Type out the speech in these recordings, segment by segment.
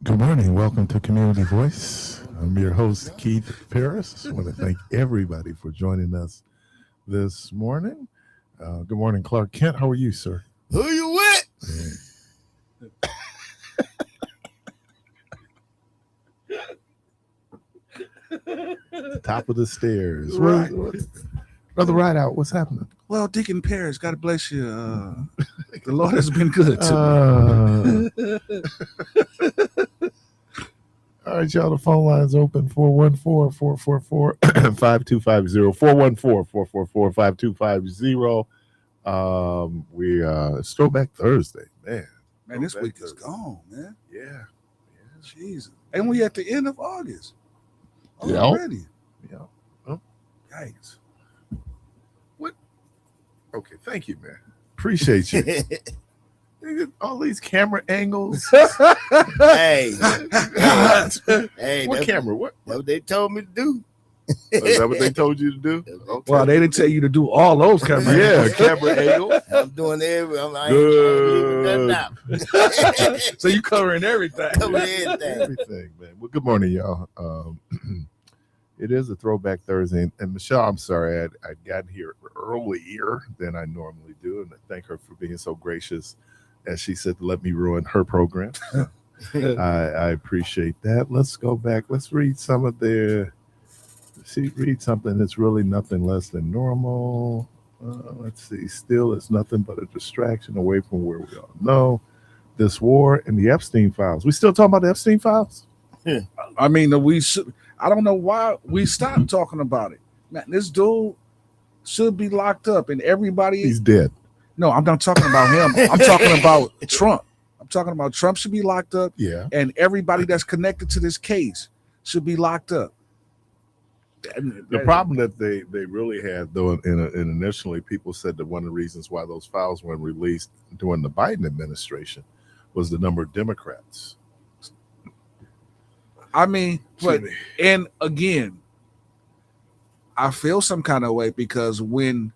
Good morning. Welcome to Community Voice. I'm your host, Keith Parris. I want to thank everybody for joining us this morning. Good morning, Clark Kent. How are you, sir? Who you with? Top of the stairs. Right. Brother Rideout, what's happening? Well, Deacon Parris, God bless you. The Lord has been good to All right, y'all. The phone line's open 414-444-5250. 414-444-5250. It's Throwback Thursday, man. Man, this week is gone, man. Yeah. Jesus. And we at the end of August. Yeah. Already. Yeah. Oh. Yikes. What? Okay, thank you, man. Appreciate you. All these camera angles. Hey, What camera? What? That's what they told me to do. Is that what they told you to do? Okay. Well, they didn't tell you to do all those cameras. Yeah, camera angles. I'm doing every. I'm like, Good. So you covering everything. Everything, man. Well, good morning, y'all. It is a Throwback Thursday, and Michelle, I'm sorry I got here earlier than I normally do, and I thank her for being so gracious, as she said, to let me ruin her program. I appreciate that. Let's go back. Let's read some of their. Read something that's really nothing less than normal. Let's see. Still, it's nothing but a distraction away from where we all know. This war and the Epstein files. We still talking about the Epstein files? I mean, we should. I don't know why we stopped talking about it. Man, this dude should be locked up, and everybody. He's dead. No, I'm not talking about him. I'm talking about Trump. I'm talking about Trump should be locked up. Yeah. And everybody that's connected to this case should be locked up. The problem that they really had, though, and initially people said that one of the reasons why those files weren't released during the Biden administration was the number of Democrats. I mean, but and again, I feel some kind of way because if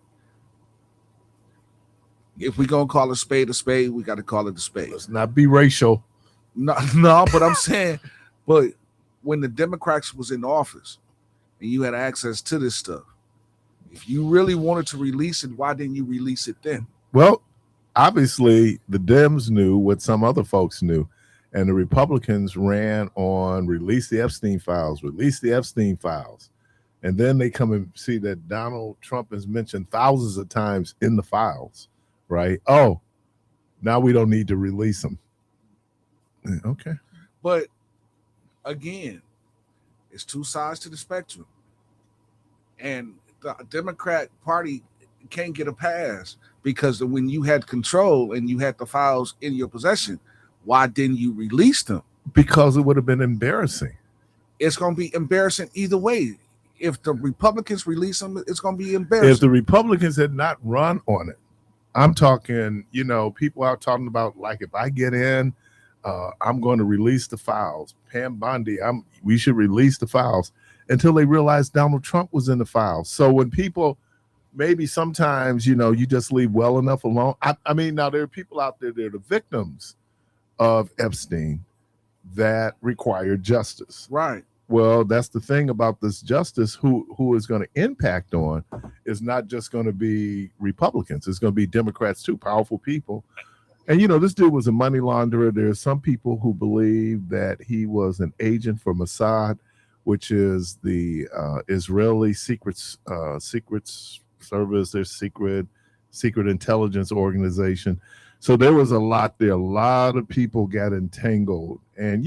we're gonna call a spade, we got to call it a spade. Let's not be racial. No, but I'm saying, but when the Democrats was in office and you had access to this stuff, if you really wanted to release it, why didn't you release it then? Well, obviously the Dems knew what some other folks knew, and the Republicans ran on release the Epstein files, and then they come and see that Donald Trump is mentioned thousands of times in the files, right? Oh, now we don't need to release them. Okay. But again, it's two sides to the spectrum. And the Democrat Party can't get a pass because when you had control and you had the files in your possession, why didn't you release them? Because it would have been embarrassing. It's going to be embarrassing either way. If the Republicans release them, it's going to be embarrassing. If the Republicans had not run on it, I'm talking, people out talking about, like, if I get in, I'm going to release the files. Pam Bondi, we should release the files, until they realized Donald Trump was in the files. So when people, maybe sometimes, you just leave well enough alone. I mean, now there are people out there that are the victims of Epstein that require justice. Right. Well, that's the thing about this justice. Who is going to impact on is not just going to be Republicans. It's going to be Democrats too, powerful people. And, this dude was a money launderer. There are some people who believe that he was an agent for Mossad, which is the Israeli secret service, their secret intelligence organization. So there was a lot there. A lot of people got entangled. And,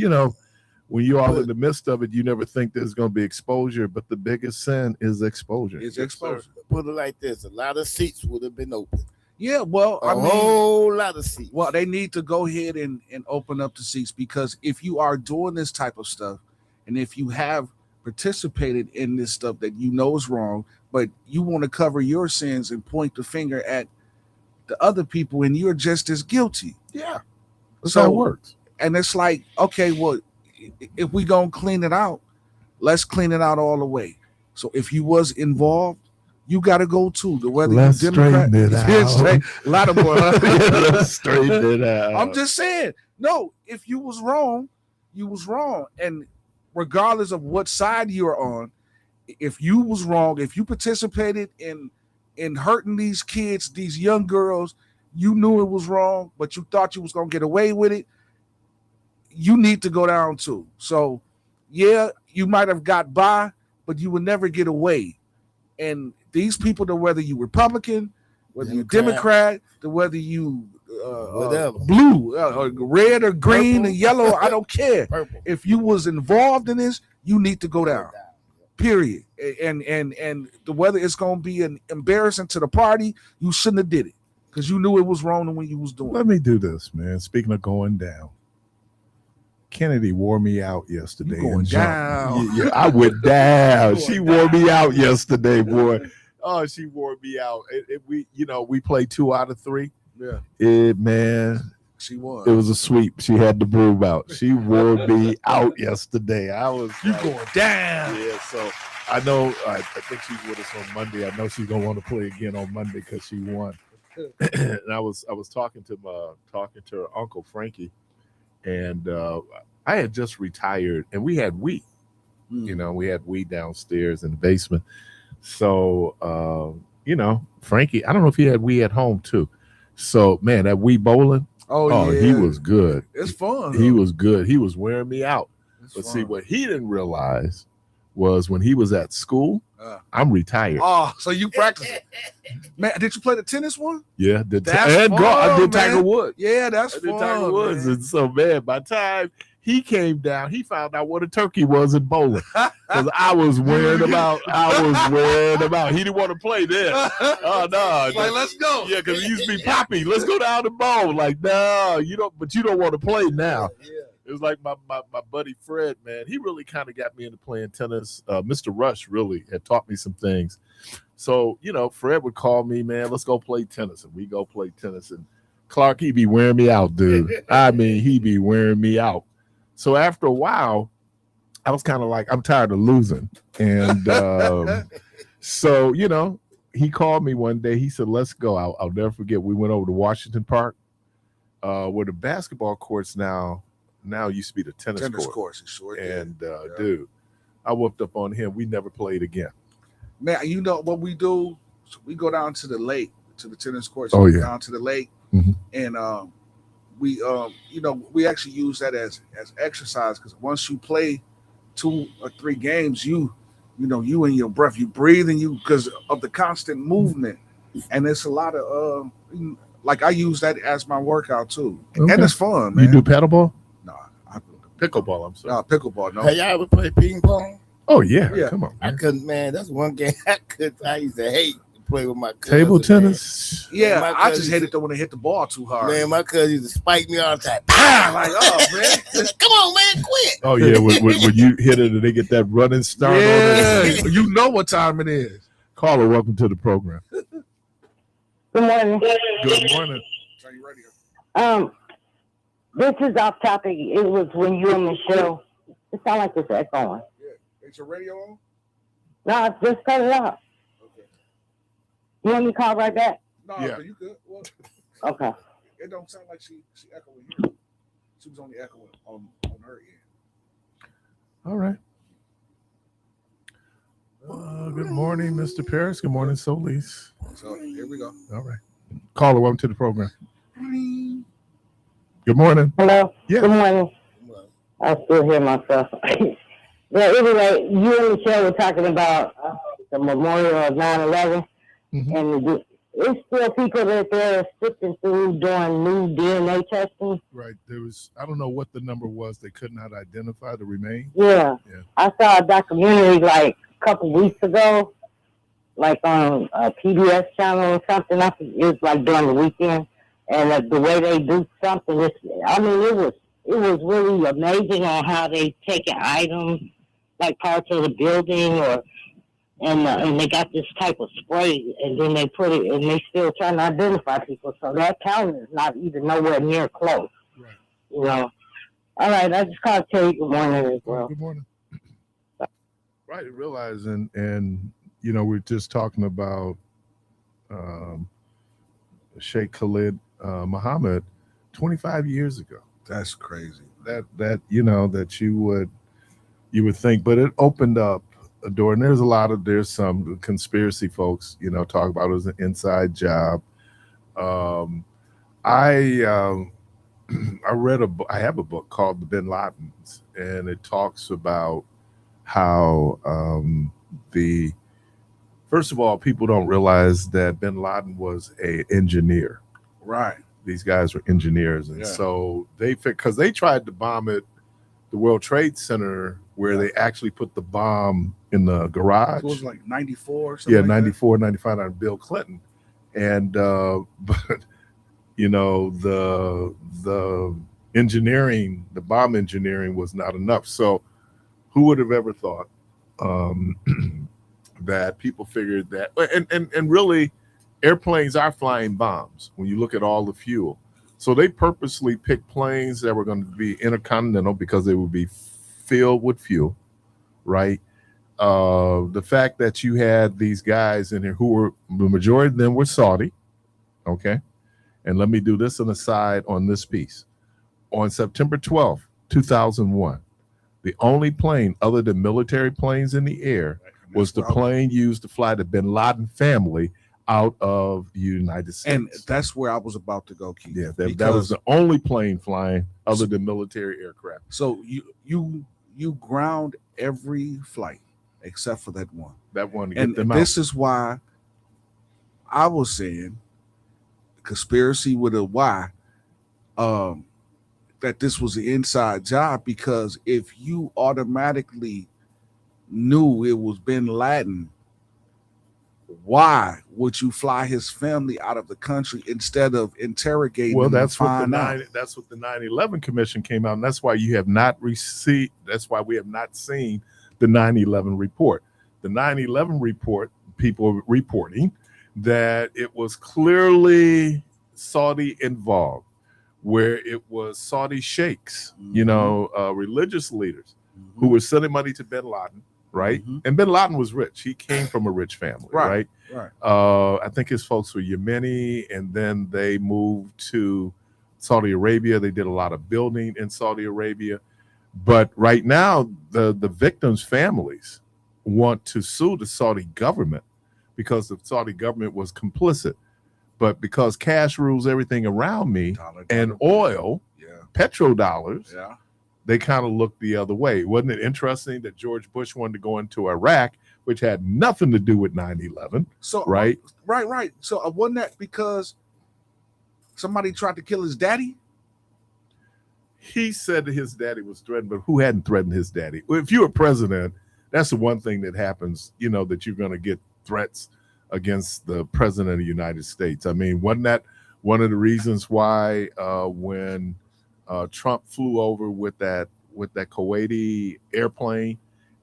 when you're all in the midst of it, you never think there's going to be exposure. But the biggest sin is exposure. It's exposure. Put it like this: a lot of seats would have been open. Yeah, well, a whole lot of seats. Well, they need to go ahead and open up the seats, because if you are doing this type of stuff, and if you have participated in this stuff that you know is wrong, but you want to cover your sins and point the finger at the other people, and you're just as guilty. Yeah, that's how it works. And it's like, okay, well, if we gonna clean it out, let's clean it out all the way. So if you was involved, you got to go too. Whether let's you Democrat, straighten it out. A lot of more. Let's straighten it out. I'm just saying, no. If you was wrong, you was wrong. And regardless of what side you're on, if you was wrong, if you participated in hurting these kids, these young girls, you knew it was wrong, but you thought you was gonna get away with it, you need to go down too. So yeah, you might have got by, but you would never get away. And these people, to whether you Republican, whether you Democrat, to whether you Whatever. blue, red or green or yellow, I don't care. Purple. If you was involved in this, you need to go down. Period. And the whether it's gonna be an embarrassing to the party, you shouldn't have did it because you knew it was wrong when you was doing Let me do this, man. Speaking of going down, Kennedy wore me out yesterday. You going and jumped. down. Yeah, I went down. You She going wore me down. out yesterday, boy. Oh, she wore me out. We played 2 out of 3. Yeah, Man, she won. it was a sweep. She had the broom out. She wore me out yesterday. I was You like, going down. yeah, so I know. I think she's with us on Monday. I know she's gonna want to play again on Monday because she won. And I was talking to her uncle Frankie, and I had just retired, and we had wheat. We had wheat downstairs in the basement. So Frankie, I don't know if he had wheat at home too. So man, that wheat bowling. Oh yeah, he was good. It's fun. He was good. He was wearing me out. It's But fun. see, what he didn't realize was when he was at school, I'm retired. Oh, so you practice it, man? Did you play the tennis one? Yeah, That's I fun, did Tiger man. Woods. Yeah, that's I did fun. Tiger Woods, man. and so man, by the time he came down, he found out what a turkey was in bowling because I was worried about. He didn't want to play there. Oh no, Like, let's go. Yeah, because he used to be Poppy. Let's go down the bowl. Like, no, you don't. But you don't want to play now. Yeah. It was like my buddy Fred, man. He really kind of got me into playing tennis. Mr. Rush really had taught me some things. So, Fred would call me, man, let's go play tennis. And we go play tennis. And Clark, he'd be wearing me out, dude. I mean, he'd be wearing me out. So after a while, I was kind of like, I'm tired of losing. And so, he called me one day. He said, let's go. I'll never forget. We went over to Washington Park, where the basketball courts now used to be the tennis course. Sure did. And dude, I whooped up on him. We never played again. Man, you know what we do? So we go down to the lake, to the tennis courts. Oh, yeah. Down to the lake, Mhm. and we actually use that as exercise because once you play 2 or 3 games, you in your breath, you breathe, and you because of the constant movement, and it's a lot of like I use that as my workout too, Okay. and it's fun, man. You do paddleball? No, Pickleball, I'm sorry. no pickleball, no. Hey, y'all ever play ping pong? Oh, yeah. Yeah. Come on, I man. couldn't, man. That's one game I used to hate to play with my cousin. Table man. tennis? Yeah, My I just cousin- hated it when they hit the ball too hard. Man, my cousin used to spike me all the time. Ah, like, oh man. Come on, man, quit. Oh, yeah. When you hit it and they get that running start on Yeah, it. you know what time it is. Caller, welcome to the program. Good morning. Good morning. Turn your radio. This is off topic. It was when you and Michelle. It sounds like it's echoing. Yeah, is your radio on? No, just cut it off. Okay. You want me to call right back? No, Yeah. you good. Well, Okay. it don't sound like she echoing you. She was only echoing on her end. All right. Good morning, Mr. Parris. Good morning, Solis. So here we go. All right. Caller, welcome to the program. Good morning. Hello. Yeah. Good morning. I still hear myself. But anyway, you and Michelle were talking about the memorial of 9/11, Mhm. and it's still people that they're sifting through doing new DNA testing. Right. I don't know what the number was. They could not identify the remains. Yeah. Yeah. I saw a documentary like a couple weeks ago, like on a PBS channel or something. I think it was like during the weekend, and the way they do something, it was really amazing on how they take an item, like parts of the building, and they got this type of spray, and then they put it, and they still trying to identify people. So that count is not even nowhere near close. Right. You know. All right, I just called to tell you good morning as Well, well. good morning. Right, realizing, and we're just talking about Sheikh Khalid Muhammad 25 years ago. That's crazy. that that you would think, but it opened up a door. And there's some conspiracy folks talk about it was an inside job. Um, I I read a book. I have a book called The Bin Ladens, and it talks about how the first of all, people don't realize that Bin Laden was a engineer. Right. These guys were engineers, and Yeah. so because they tried to bomb it, the World Trade Center, where they actually put the bomb in the garage. It was like 94 or something. Yeah, like 94, 95 on Bill Clinton, and but the engineering, the bomb engineering was not enough. So who would have ever thought um, that people figured that, and really airplanes are flying bombs when you look at all the fuel. So they purposely picked planes that were going to be intercontinental because they would be filled with fuel, right? The fact that you had these guys in here who were, the majority of them were Saudi, okay? And let me do this an aside on this piece. On September 12th, 2001, the only plane other than military planes in the air that. was the plane used to fly the Bin Laden family out of the United States. And that's where I was about to go, Keith. Yeah, that was the only plane flying other than military aircraft. So you ground every flight except for that one. That one to get And them this out. is why I was saying conspiracy with a Y, that this was an inside job, because if you automatically knew it was Bin Laden, why would you fly his family out of the country instead of interrogating Well, them? that's what the 9/11 Commission came out, and that's why you have not received. That's why we have not seen the 9/11 report. The 9/11 report, people are reporting that it was clearly Saudi involved, where it was Saudi sheikhs, religious leaders who were sending money to Bin Laden, right? Mhm. And Bin Laden was rich. He came from a rich family, right? Right. I think his folks were Yemeni, and then they moved to Saudi Arabia. They did a lot of building in Saudi Arabia. But right now, the victims' families want to sue the Saudi government because the Saudi government was complicit. But because cash rules everything around me, and oil, petrodollars, they kind of looked the other way. Wasn't it interesting that George Bush wanted to go into Iraq, which had nothing to do with 9/11? So right. So wasn't that because somebody tried to kill his daddy? He said that his daddy was threatened, but who hadn't threatened his daddy? Well, if you're a president, that's the one thing that happens, that you're going to get threats against the president of the United States. I mean, wasn't that one of the reasons why when Trump flew over with that Kuwaiti airplane,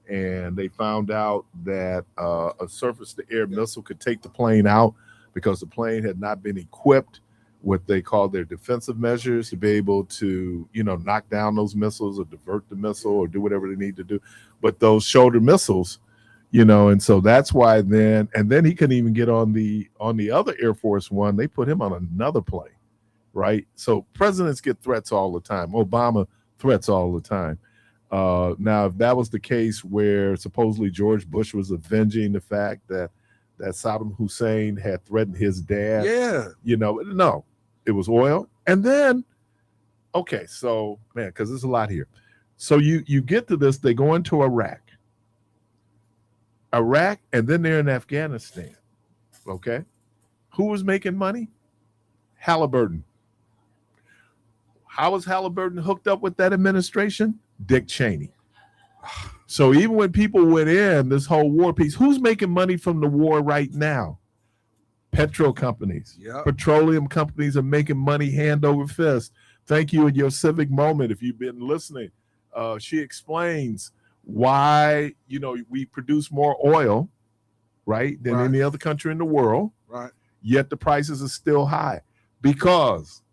and they found out that a surface-to-air missile could take the plane out because the plane had not been equipped what they call their defensive measures to be able to, knock down those missiles or divert the missile or do whatever they need to do. But those shoulder missiles, and so that's why then he couldn't even get on the other Air Force One. They put him on another plane, right? So presidents get threats all the time. Obama threats all the time. Now, if that was the case where supposedly George Bush was avenging the fact that Saddam Hussein had threatened his dad, no, it was oil. And then, okay, so man, because there's a lot here. So you get to this, they go into Iraq, and then they're in Afghanistan. Okay, who was making money? Halliburton. How was Halliburton hooked up with that administration? Dick Cheney. So even when people went in this whole war piece, who's making money from the war right now? Petro companies, petroleum companies are making money hand over fist. Thank you in your civic moment. If you've been listening, she explains why, we produce more oil, right, than any other country in the world, right? Yet the prices are still high because,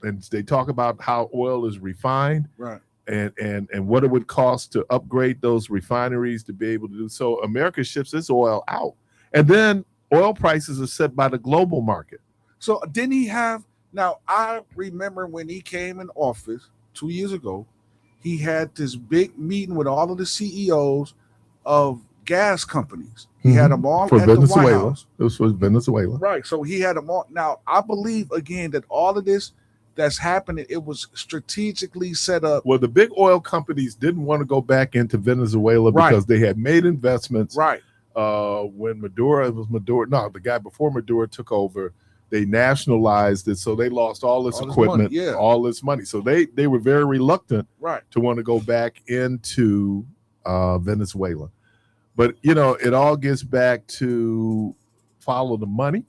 and they talk about how oil is refined, right? And what it would cost to upgrade those refineries to be able to do so. America ships its oil out, and then oil prices are set by the global market. So didn't he have? Now I remember when he came in office 2 years ago, he had this big meeting with all of the CEOs of gas companies. He had them all for at the White Venezuela. House. It was for Venezuela. Right. So he had them all. Now, I believe, again, that all of this that's happening, it was strategically set up. Well, the big oil companies didn't want to go back into Venezuela because they had made investments. Right. When Maduro, the guy before Maduro took over, they nationalized it, so they lost all this equipment, all this money. So they were very reluctant to want to go back into Venezuela. But, it all gets back to follow the money,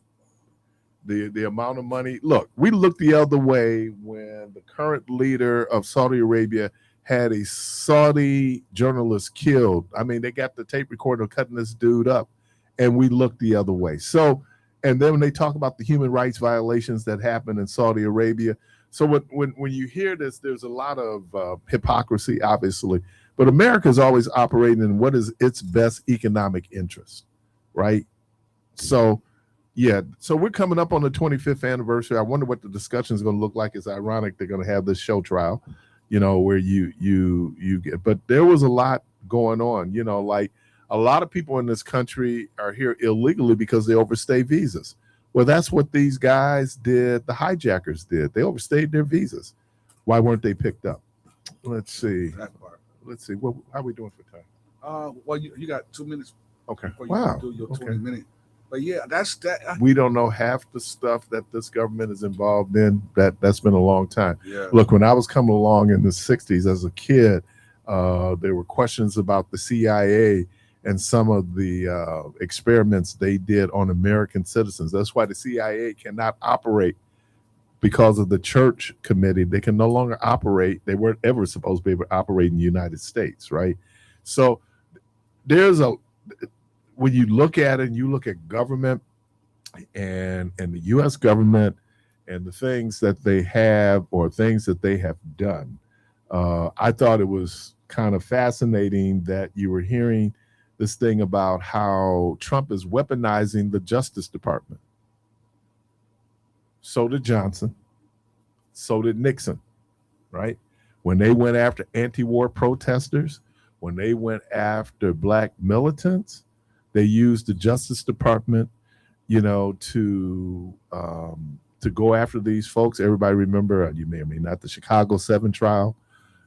the amount of money. Look, we looked the other way when the current leader of Saudi Arabia had a Saudi journalist killed. I mean, they got the tape recorder cutting this dude up, and we looked the other way. So, and then when they talk about the human rights violations that happen in Saudi Arabia, so when you hear this, there's a lot of hypocrisy, obviously. But America is always operating in what is its best economic interest, right? So, yeah. So we're coming up on the 25th anniversary. I wonder what the discussion is going to look like. It's ironic they're going to have this show trial, where you get. But there was a lot going on. Like a lot of people in this country are here illegally because they overstay visas. Well, that's what these guys did. The hijackers did. They overstayed their visas. Why weren't they picked up? Let's see. Let's see. How are we doing for time? Well, you got 2 minutes. Okay. Before you do your 20 minute. But yeah, that's that. We don't know half the stuff that this government is involved in. That's been a long time. Yeah. Look, when I was coming along in the 60s as a kid, there were questions about the CIA and some of the experiments they did on American citizens. That's why the CIA cannot operate because of the church committee. They can no longer operate. They weren't ever supposed to be able to operate in the United States, right? So when you look at it and you look at government and the U.S. government and the things that they have or things that they have done, I thought it was kind of fascinating that you were hearing this thing about how Trump is weaponizing the Justice Department. So did Johnson. So did Nixon, right? When they went after anti-war protesters, when they went after black militants, they used the Justice Department, to go after these folks. Everybody remember, you may or may not, the Chicago 7 trial,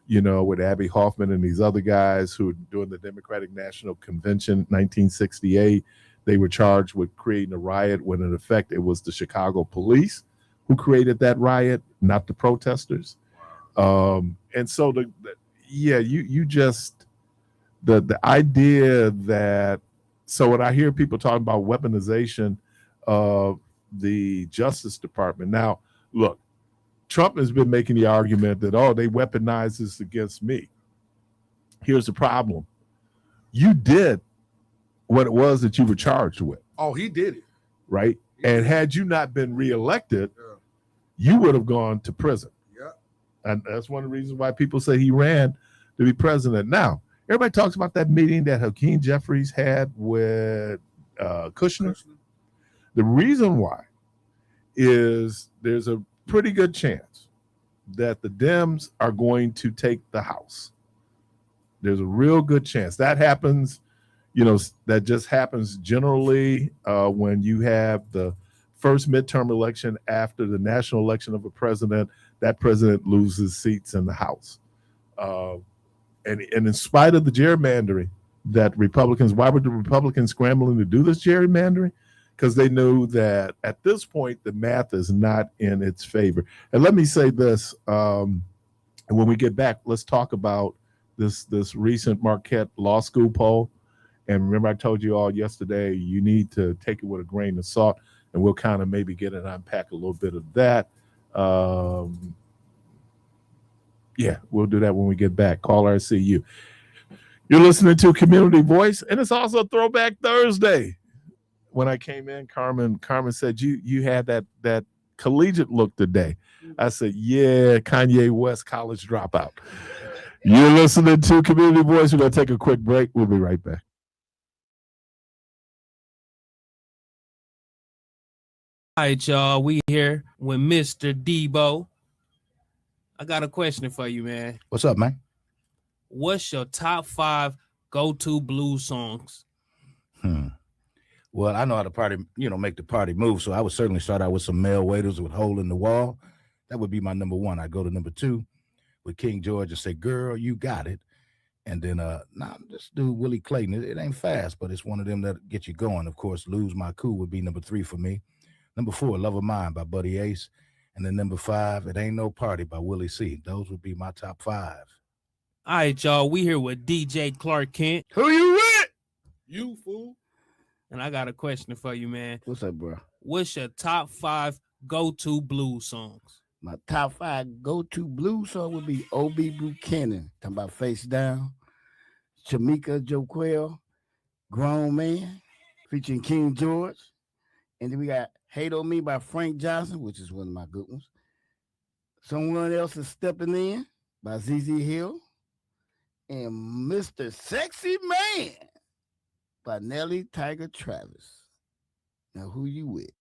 with Abby Hoffman and these other guys who were doing the Democratic National Convention, 1968. They were charged with creating a riot when in effect it was the Chicago police who created that riot, not the protesters. And so the idea that, so when I hear people talking about weaponization of the Justice Department, now look, Trump has been making the argument that, they weaponized this against me. Here's the problem. You did what it was that you were charged with. Oh, he did it. Right? And had you not been reelected, you would have gone to prison. Yeah. And that's one of the reasons why people say he ran to be president. Now, everybody talks about that meeting that Hakeem Jeffries had with Kushner. The reason why is there's a pretty good chance that the Dems are going to take the House. There's a real good chance. That happens, that just happens generally when you have the first midterm election after the national election of a president. That president loses seats in the House. And in spite of the gerrymandering that Republicans, why were the Republicans scrambling to do this gerrymandering? Because they knew that at this point, the math is not in its favor. And let me say this, and when we get back, let's talk about this recent Marquette Law School poll. And remember, I told you all yesterday, you need to take it with a grain of salt, and we'll kind of maybe get and unpack a little bit of that. Yeah, we'll do that when we get back. Call RCU. You're listening to Community Voice, and it's also Throwback Thursday. When I came in, Carmen said you had that collegiate look today. I said, yeah, Kanye West college dropout. You're listening to Community Voice. We're going to take a quick break. We'll be right back. All right, y'all. We here with Mr. Debo. I got a question for you, man. What's up, man? what's your top 5 go-to blues songs? Well, I know how to party, make the party move. So I would certainly start out with some Mel Waiters with Hole in the Wall. That would be my number 1. I go to number 2 with King George and say, Girl, You Got It. And then just do Willie Clayton. It ain't fast, but it's one of them that get you going. Of course, Lose My Cool would be number 3 for me. Number 4, Love of Mine by Buddy Ace. And then number 5, It Ain't No Party by Willie C. Those would be my top 5. All right, y'all. We here with DJ Clark Kent. Who you with? You fool. And I got a question for you, man. What's up, bro? What's your top 5 go-to blues songs? My top 5 go-to blues song would be O.B. Buchanan, talking about Face Down. Shamika Joquel, Grown Man, featuring King George. And then we got Hate on Me by Frank Johnson, which is one of my good ones. Someone Else Is Stepping In by ZZ Hill. And Mr. Sexy Man by Nelly Tiger Travis. Now, who you with?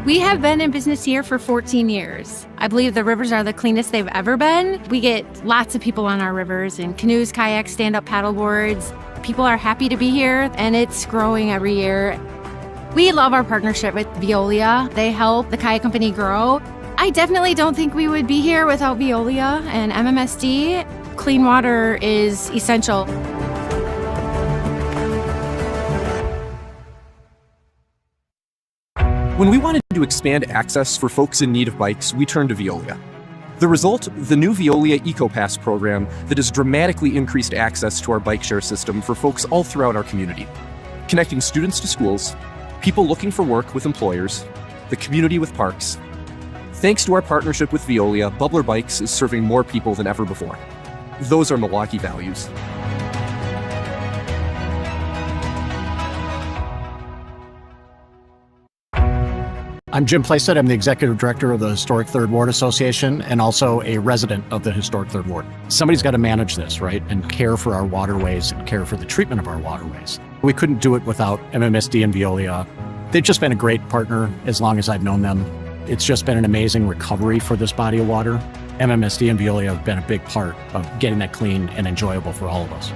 We have been in business here for 14 years. I believe the rivers are the cleanest they've ever been. We get lots of people on our rivers in canoes, kayaks, stand-up paddleboards. People are happy to be here, and it's growing every year. We love our partnership with Veolia. They help the kayak company grow. I definitely don't think we would be here without Veolia and MMSD. Clean water is essential. When we wanted to expand access for folks in need of bikes, we turned to Veolia. The result, the new Veolia EcoPass program that has dramatically increased access to our bike share system for folks all throughout our community, connecting students to schools, people looking for work with employers, the community with parks. Thanks to our partnership with Veolia, Bubbler Bikes is serving more people than ever before. Those are Milwaukee values. I'm Jim Playstead. I'm the Executive Director of the Historic Third Ward Association and also a resident of the Historic Third Ward. Somebody's got to manage this, right? And care for our waterways and care for the treatment of our waterways. We couldn't do it without MMSD and Veolia. They've just been a great partner as long as I've known them. It's just been an amazing recovery for this body of water. MMSD and Veolia have been a big part of getting that clean and enjoyable for all of us.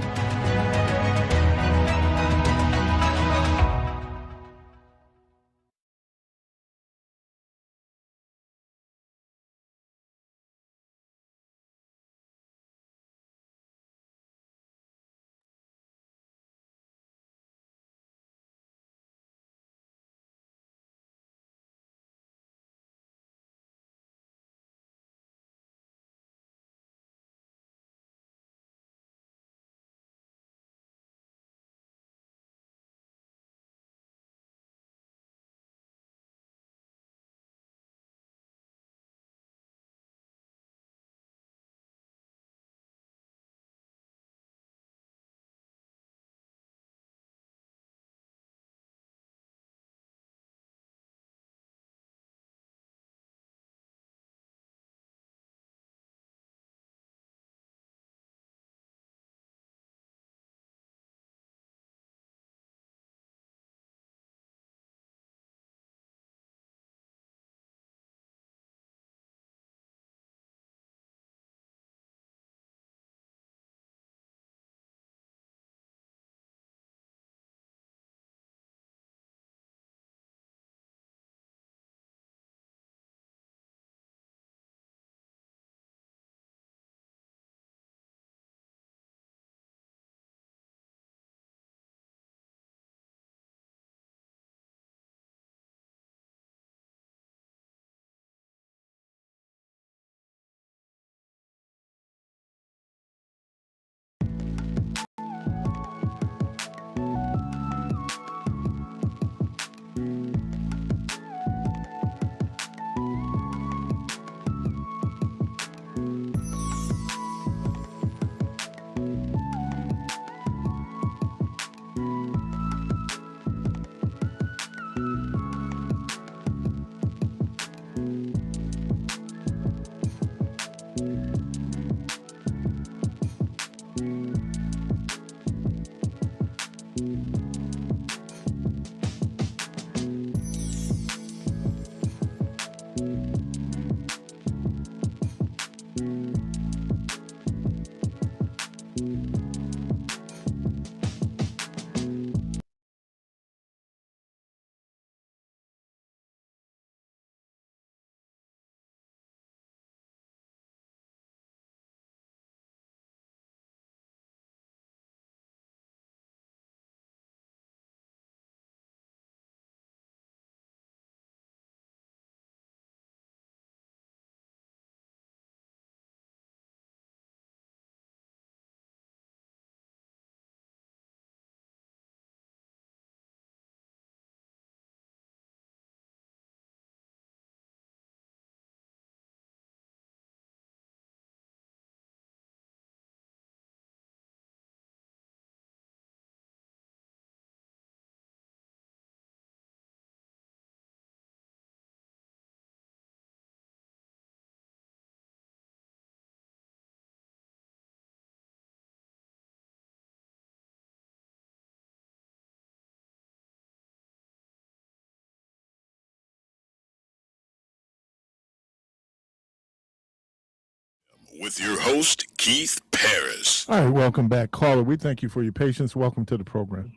with your host, Keith Parris. All right, welcome back, caller. We thank you for your patience. Welcome to the program.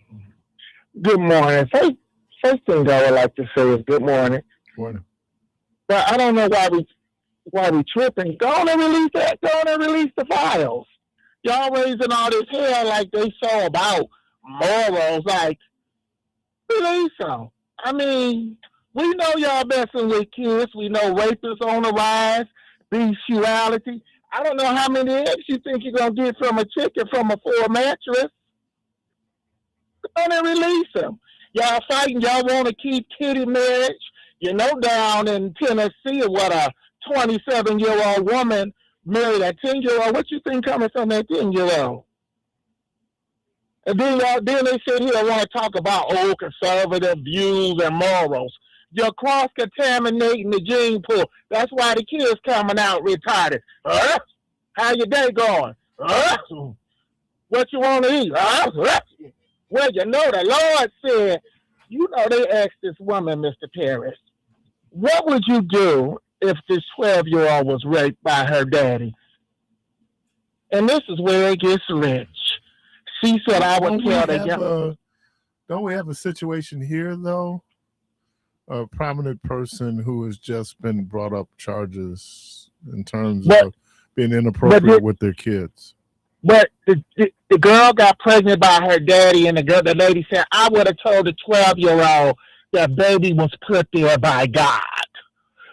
Good morning. First thing I would like to say is good morning. Morning. But I don't know why we tripping. Go on and release that. Go on and release the files. Y'all raising all this hell like they so about morals. Like, release them. I mean, we know y'all messing with kids. We know rapists on the rise, bestiality. I don't know how many eggs you think you're going to get from a chicken from a full mattress. Go on and release them. Y'all fighting. Y'all want to keep kitty marriage. You know, down in Tennessee, what a 27-year-old woman married a 10-year-old. What you think coming from that 10-year-old? And then they sit here and want to talk about old conservative views and morals. You're cross-contaminating the gene pool. That's why the kids coming out retarded. How your day going? What you want to eat? Well, you know the Lord said, you know they asked this woman, Mr. Parris, what would you do if this 12-year-old was raped by her daddy? And this is where it gets rich. She said, I would tell the young... Don't we have a situation here, though? A prominent person who has just been brought up charges in terms of being inappropriate with their kids. But the girl got pregnant by her daddy, and the lady said, I would have told the 12-year-old that baby was put there by God.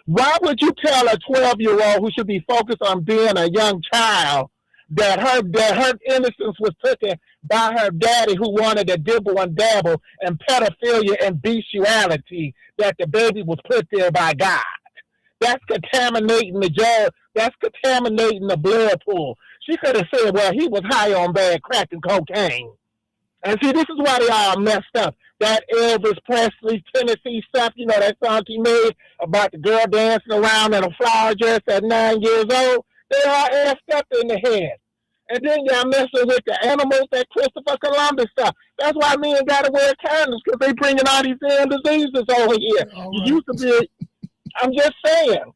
Why would you tell a 12-year-old who should be focused on being a young child that her innocence was taken by her daddy who wanted to dibble and dabble and pedophilia and bestiality, that the baby was put there by God? That's contaminating the jar. That's contaminating the blood pool. She could have said, well, he was high on bad crack and cocaine. And see, this is why they all messed up. That Elvis Presley, Tennessee stuff, you know, that song he made about the girl dancing around in a flower dress at 9 years old, they all effed up in the head. And then y'all messing with the animals, that Christopher Columbus stuff. That's why men got to wear condoms, because they bringing all these damn diseases over here. You used to be, I'm just saying.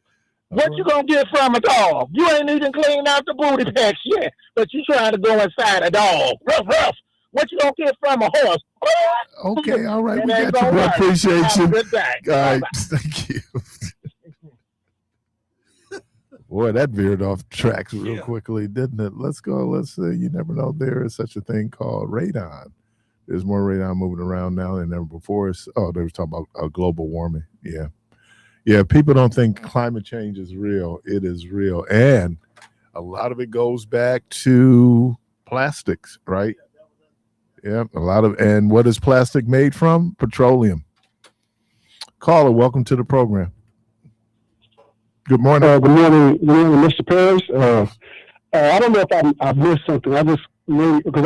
What you gonna get from a dog? You ain't even cleaned out the booty packs yet, but you trying to go inside a dog. Ruff, ruff. What you gonna get from a horse? Okay, all right, we got you. I appreciate you. Good day. All right, thank you. Boy, that veered off tracks real quickly, didn't it? Let's go. Let's see. You never know. There is such a thing called radon. There's more radon moving around now than ever before. They were talking about global warming. Yeah. Yeah, people don't think climate change is real. It is real. And a lot of it goes back to plastics, right? Yeah, and what is plastic made from? Petroleum. Caller, welcome to the program. Good morning. Good morning, Mr. Parris. I don't know if I missed something. I just really, because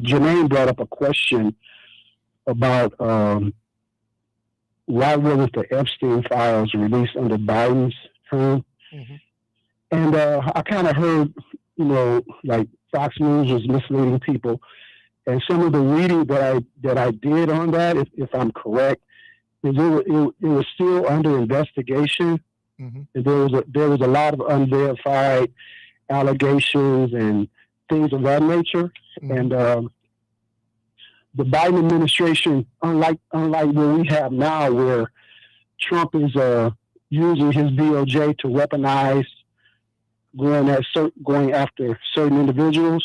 Jermaine brought up a question about why wasn't the Epstein files released under Biden's term? Mm-hmm. And I kind of heard, like Fox News was misleading people, and some of the reading that I did on that, if I'm correct, is it was still under investigation. Mm-hmm. And there was a lot of unverified allegations and things of that nature. Mm-hmm. And the Biden administration, unlike what we have now, where Trump is using his DOJ to weaponize going after certain individuals,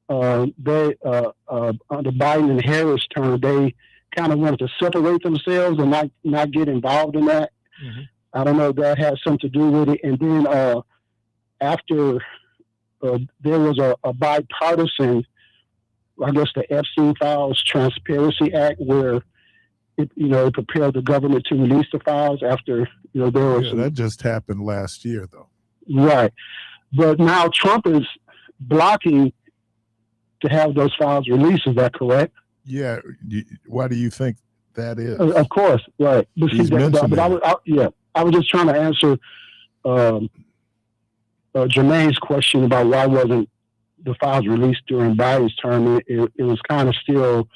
they under Biden and Harris' term, they kind of wanted to separate themselves and not get involved in that. Mm-hmm. I don't know if that has something to do with it. And then after there was a bipartisan, I guess, the Epstein Files Transparency Act, where it prepared the government to release the files after there was that just happened last year, though. Right, but now Trump is blocking to have those files released. Is that correct? Yeah. Why do you think that is? Of course, right. But I was just trying to answer Jermaine's question about why wasn't the files released during Biden's term. It was kind of still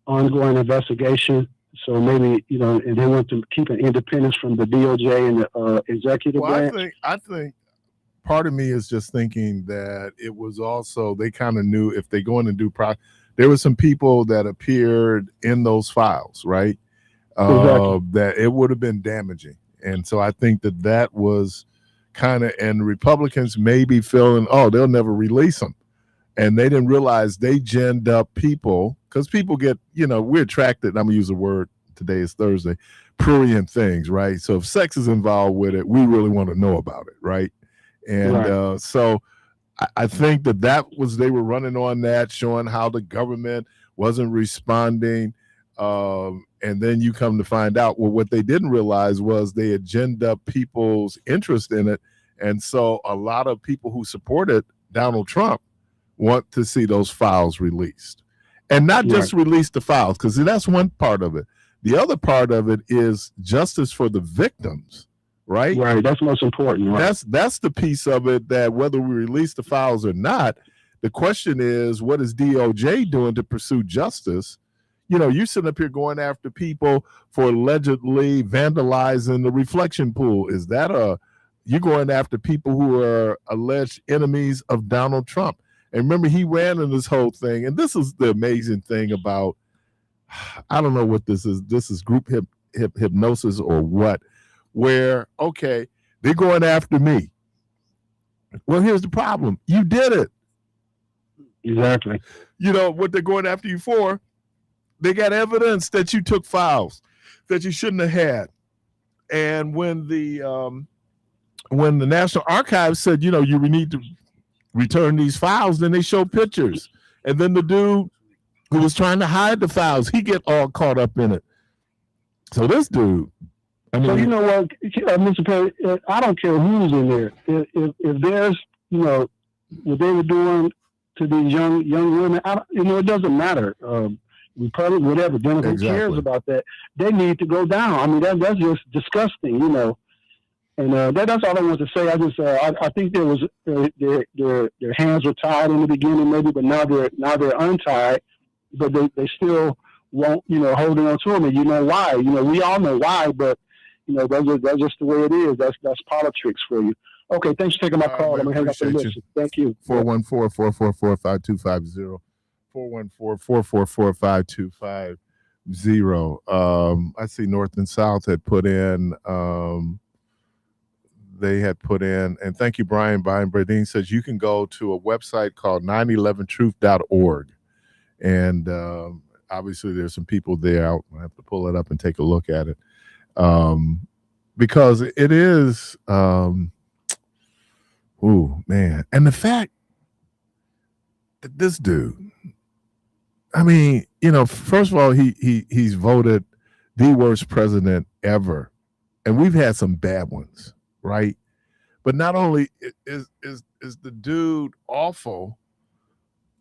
ongoing investigation. So maybe, and they want to keep an independence from the DOJ and the executive branch. I think part of me is just thinking that it was also, they kind of knew if they go in and do there were some people that appeared in those files, right? Exactly. That it would have been damaging. And so I think that was kind of, and Republicans may be feeling, oh, they'll never release them. And they didn't realize they ginned up people, because people get, we're attracted, I'm going to use a word, today is Thursday, prurient things, right? So if sex is involved with it, we really want to know about it, right? And so I think that was, they were running on that, showing how the government wasn't responding. And then you come to find out, well, what they didn't realize was they had ginned up people's interest in it. And so a lot of people who supported Donald Trump want to see those files released. And not just release the files, because that's one part of it. The other part of it is justice for the victims, right? Right, that's most important. Right? That's the piece of it, that whether we release the files or not, the question is, what is DOJ doing to pursue justice? You sitting up here going after people for allegedly vandalizing the reflection pool. Is that you're going after people who are alleged enemies of Donald Trump? And remember, he ran in this whole thing. And this is the amazing thing about, I don't know what this is. This is group hypnosis or what, where, okay, they're going after me. Well, here's the problem. You did it. Exactly. What they're going after you for, they got evidence that you took files that you shouldn't have had. And when the National Archives said, you need to return these files, then they show pictures. And then the dude who was trying to hide the files, he get all caught up in it. So this dude, so you know what, Mr. Perry, I don't care who's in there. If there's, what they were doing to these young women, it doesn't matter. Republican, whatever, Democrat, who cares about that? They need to go down. I mean, that's just disgusting, And that's all I want to say. I think there was their hands were tied in the beginning, maybe, but now they're untied. But they still won't, holding on to them, and you know why? We all know why, but that's just the way it is. That's politics for you. Okay, thanks for taking my call. I'm gonna hang up and listen. Thank you. 414-444-5250. 414-444-5250. I see North and South had put in. They had put in, and thank you, Brian. Brian Bradine says you can go to a website called 911truth.org. And obviously there's some people there. I'll have to pull it up and take a look at it. Because it is, ooh, man. And the fact that this dude, I mean, first of all, he's voted the worst president ever. And we've had some bad ones, right? But not only is the dude awful,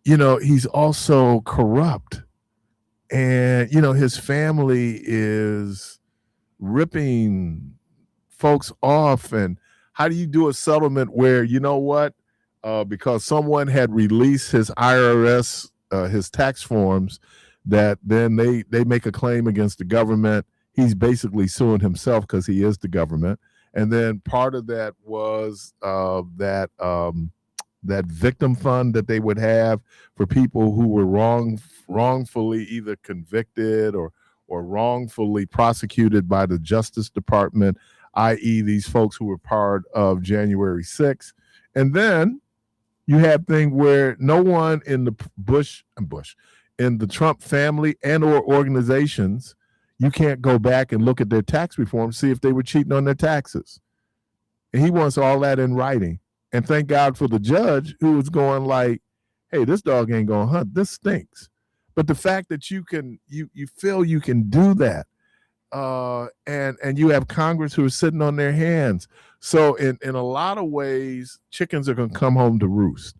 he's also corrupt. And, his family is ripping folks off. And how do you do a settlement where, because someone had released his IRS, his tax forms, that then they make a claim against the government. He's basically suing himself because he is the government. And then part of that was that victim fund that they would have for people who were wrongfully either convicted or wrongfully prosecuted by the Justice Department, i.e. these folks who were part of January 6th. And then you have things where no one in the in the Trump family and or organizations, you can't go back and look at their tax reform, see if they were cheating on their taxes. And he wants all that in writing. And thank God for the judge who was going like, hey, this dog ain't going to hunt. This stinks. But the fact that you feel you can do that, and you have Congress who are sitting on their hands. So in a lot of ways, chickens are going to come home to roost.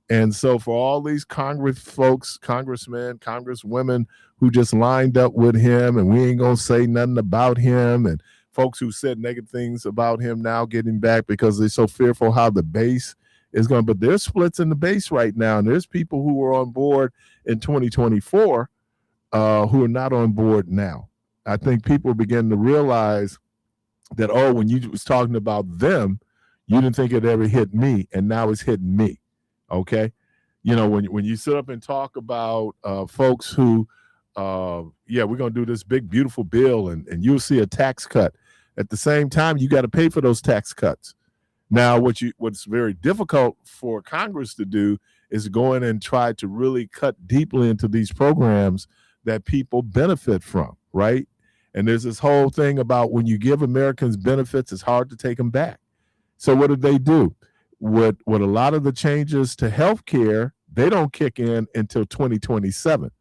And so for all these Congress folks, congressmen, congresswomen who just lined up with him and we ain't going to say nothing about him, and folks who said negative things about him now getting back because they're so fearful how the base is going. But there's splits in the base right now. And there's people who were on board in 2024 who are not on board now. I think people begin to realize that, when you was talking about them, You didn't think it ever hit me, and now it's hitting me. Okay. You know, when you sit up and talk about folks who, we're going to do this big, beautiful bill, and you'll see a tax cut. At the same time, you got to pay for those tax cuts. Now, what's very difficult for Congress to do is go in and try to really cut deeply into these programs that people benefit from, right? And there's this whole thing about when you give Americans benefits, it's hard to take them back. So what did they do? With a lot of the changes to health care, they don't kick in until 2027.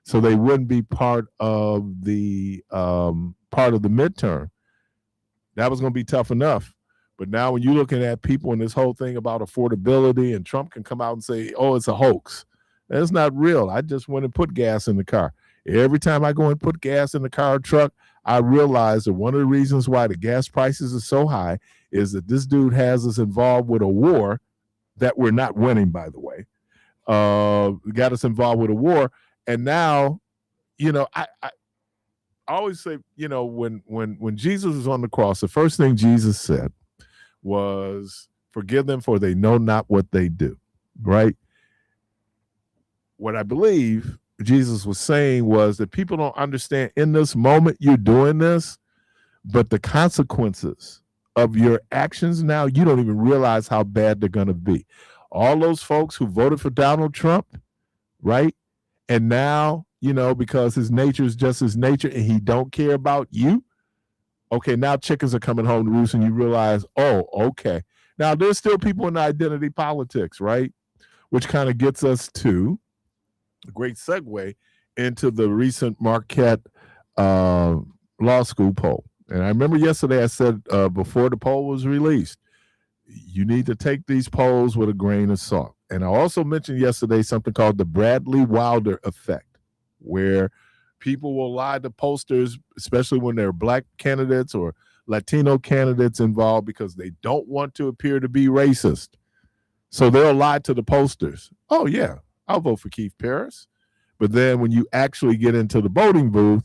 So they wouldn't be part of the midterm. That was going to be tough enough. But now when you're looking at people and this whole thing about affordability, and Trump can come out and say, oh, it's a hoax. That's not real. I just went and put gas in the car. Every time I go and put gas in the car or truck, I realize that one of the reasons why the gas prices are so high is that this dude has us involved with a war that we're not winning, by the way. Got us involved with a war. And now, you know, I always say, you know, when Jesus was on the cross, the first thing Jesus said was, forgive them for they know not what they do, right? What I believe Jesus was saying was that people don't understand in this moment you're doing this, but the consequences of your actions now, you don't even realize how bad they're going to be. All those folks who voted for Donald Trump, right? And now, you know, because his nature is just his nature and he don't care about you. Okay, now chickens are coming home to roost and you realize, oh, okay. Now there's still people in identity politics, right? Which kind of gets us to a great segue into the recent Marquette law school poll. And I remember yesterday I said before the poll was released, you need to take these polls with a grain of salt. And I also mentioned yesterday something called the Bradley Wilder effect, where people will lie to posters, especially when there are Black candidates or Latino candidates involved, because they don't want to appear to be racist. So they'll lie to the posters. Oh, yeah, I'll vote for Keith Parris. But then when you actually get into the voting booth,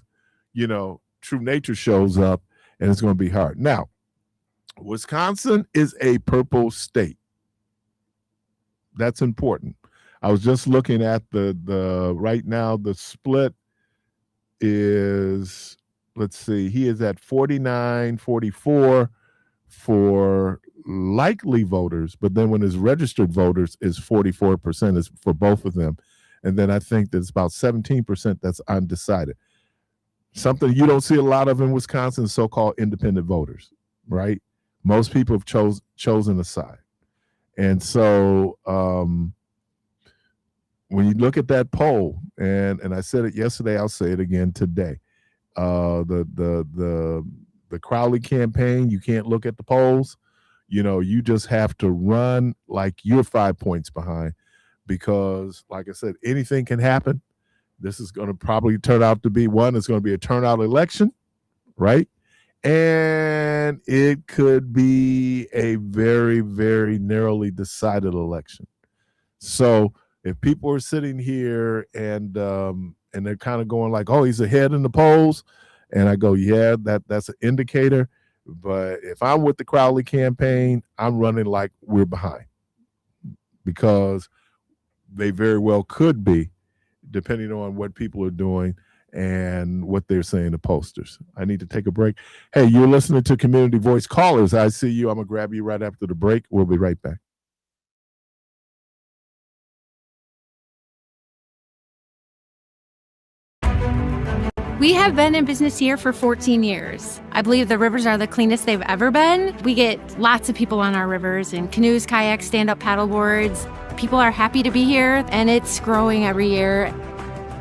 you know, true nature shows up and it's going to be hard. Now, Wisconsin is a purple state. That's important. I was just looking at the right now, the split is, let's see, he is at 49-44 for likely voters, but then when his registered voters is 44% is for both of them. And then I think there's about 17% that's undecided. Something you don't see a lot of in Wisconsin, so-called independent voters, right? Most people have chosen a side. And so when you look at that poll, and I said it yesterday, I'll say it again today. The Crowley campaign, you can't look at the polls. You know, you just have to run like you're 5 points behind, because, like I said, anything can happen. This is going to probably turn out to be it's going to be a turnout election, right? And it could be a very, very narrowly decided election. So if people are sitting here and they're kind of going like, oh, he's ahead in the polls, and I go, yeah, that's an indicator. But if I'm with the Crowley campaign, I'm running like we're behind, because they very well could be, depending on what people are doing and what they're saying to posters. I need to take a break. Hey, you're listening to Community Voice Callers. I see you. I'm going to grab you right after the break. We'll be right back. We have been in business here for 14 years. I believe the rivers are the cleanest they've ever been. We get lots of people on our rivers in canoes, kayaks, stand-up paddleboards. People are happy to be here, and it's growing every year.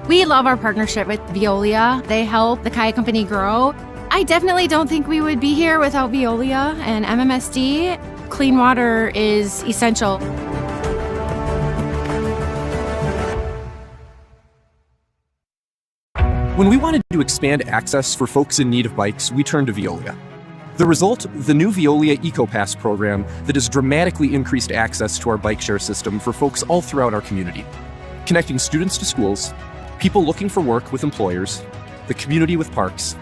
We love our partnership with Veolia. They help the kayak company grow. I definitely don't think we would be here without Veolia and MMSD. Clean water is essential. When we wanted to expand access for folks in need of bikes, we turned to Veolia. The result, the new Veolia EcoPass program that has dramatically increased access to our bike share system for folks all throughout our community, connecting students to schools, people looking for work with employers, the community with parks.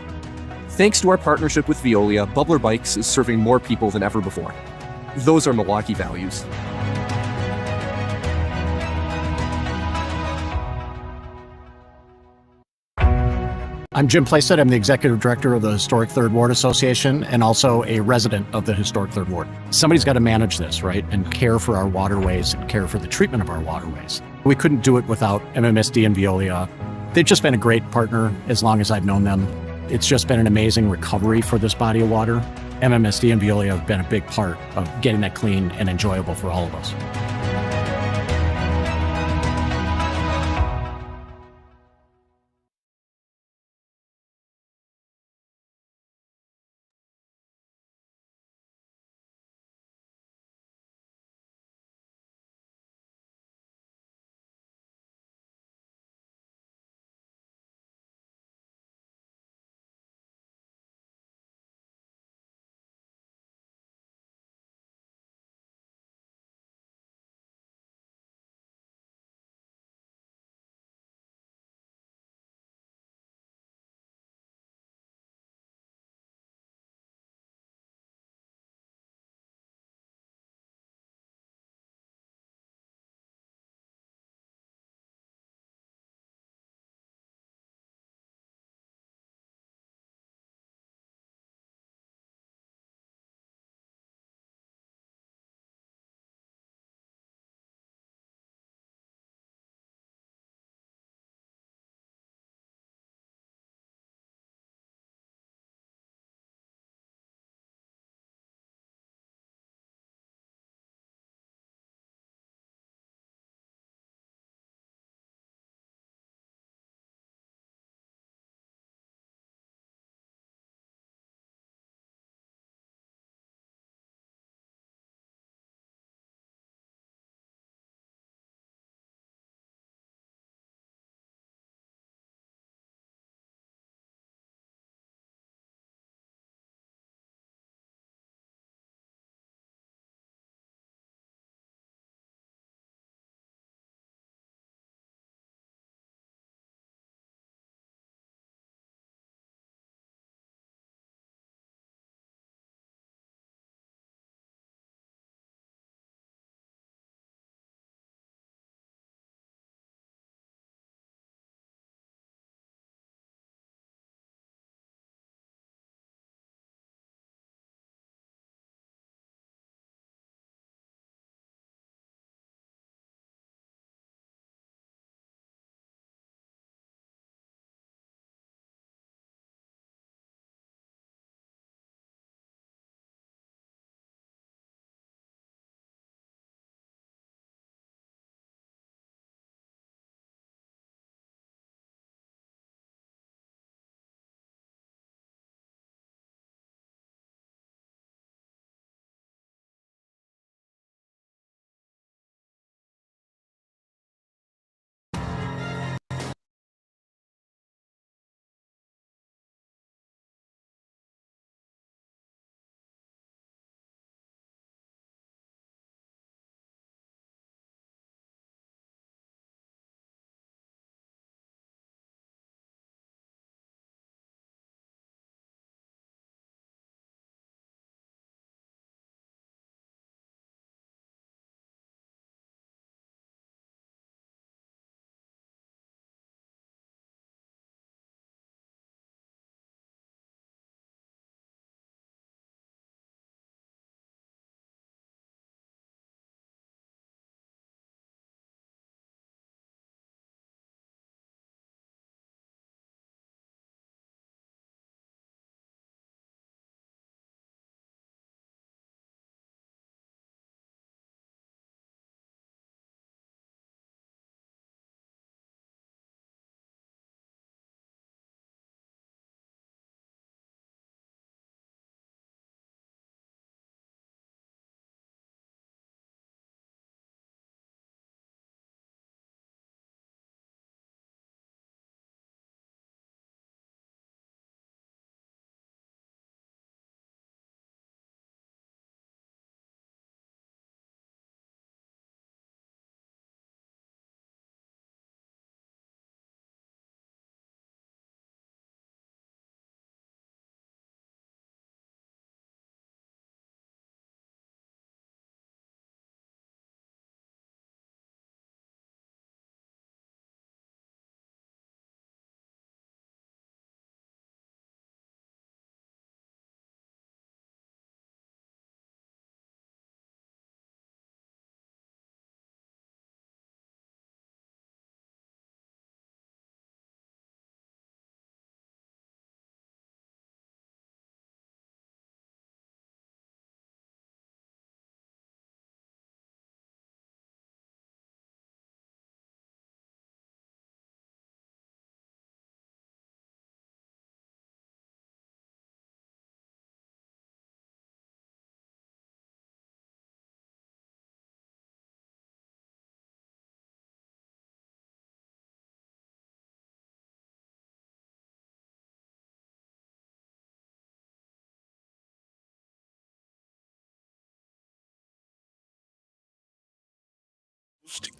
Thanks to our partnership with Veolia, Bubbler Bikes is serving more people than ever before. Those are Milwaukee values. I'm Jim Plaisted. I'm the executive director of the Historic Third Ward Association and also a resident of the Historic Third Ward. Somebody's got to manage this, right, and care for our waterways and care for the treatment of our waterways. We couldn't do it without MMSD and Veolia. They've just been a great partner as long as I've known them. It's just been an amazing recovery for this body of water. MMSD and Veolia have been a big part of getting that clean and enjoyable for all of us.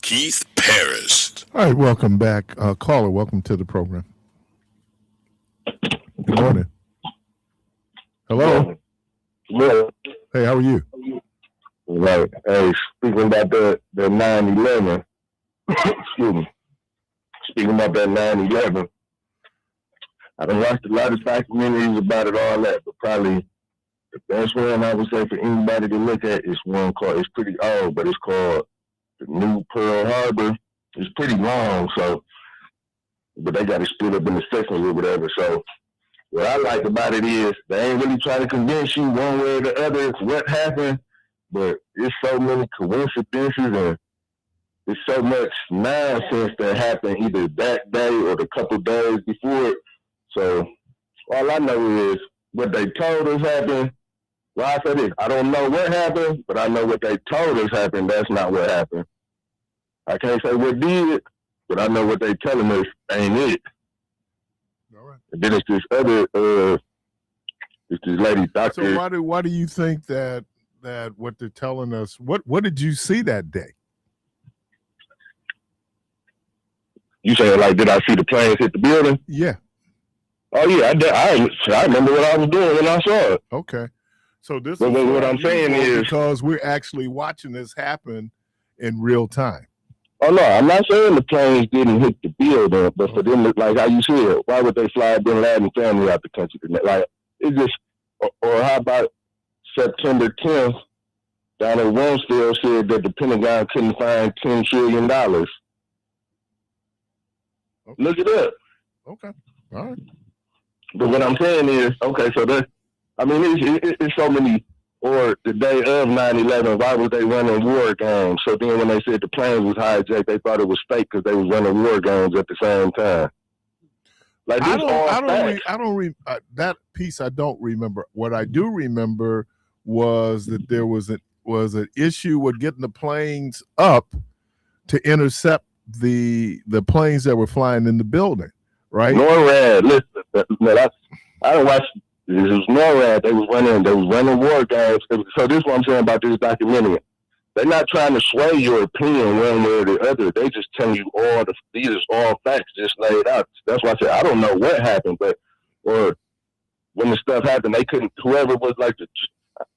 Keith Parris. All right, welcome back. Caller, welcome to the program. Good morning. Hello. Yeah. Hey, how are you? Right. Hey, speaking about the 9/11. Excuse me. Speaking about that 9/11. I done watched a lot of documentaries about it, all that, but probably the best one I would say for anybody to look at is one called, it's pretty old, but it's called The New Pearl Harbor. It's pretty long, so, but they got it split up into sections or whatever. So what I like about it is they ain't really trying to convince you one way or the other what happened, but it's so many coincidences and it's so much nonsense that happened either that day or the couple days before it. So all I know is what they told us happened. Well, I said this, I don't know what happened, but I know what they told us happened. That's not what happened. I can't say what did, but I know what they telling us ain't it. All right. And then it's this other, it's this lady doctor. So why do you think that what they're telling us? What did you see that day? You saying like, did I see the planes hit the building? Yeah. Oh yeah, I remember what I was doing when I saw it. Okay. So this but is what I'm saying is because we're actually watching this happen in real time. Oh no, I'm not saying the planes didn't hit the building, but for them, like how you said, why would they fly Bin Laden family out the country? Like it's just, or how about September 10th? Donald Rumsfeld said that the Pentagon couldn't find $10 trillion. Okay. Look it up. Okay. All right. But what I'm saying is, okay, so that, I mean, it's so many, or the day of 9/11, why was they running war games? So then when they said the planes was hijacked, they thought it was fake because they was running war games at the same time. Like that piece I don't remember. What I do remember was that there was an issue with getting the planes up to intercept the planes that were flying in the building, right? NORAD, listen, I don't watch. It was NORAD. They was running war games. So this is what I'm saying about this documentary. They're not trying to sway your opinion one way or the other. They just telling you these are all facts just laid out. That's why I said I don't know what happened, or when the stuff happened, they couldn't. Whoever was like it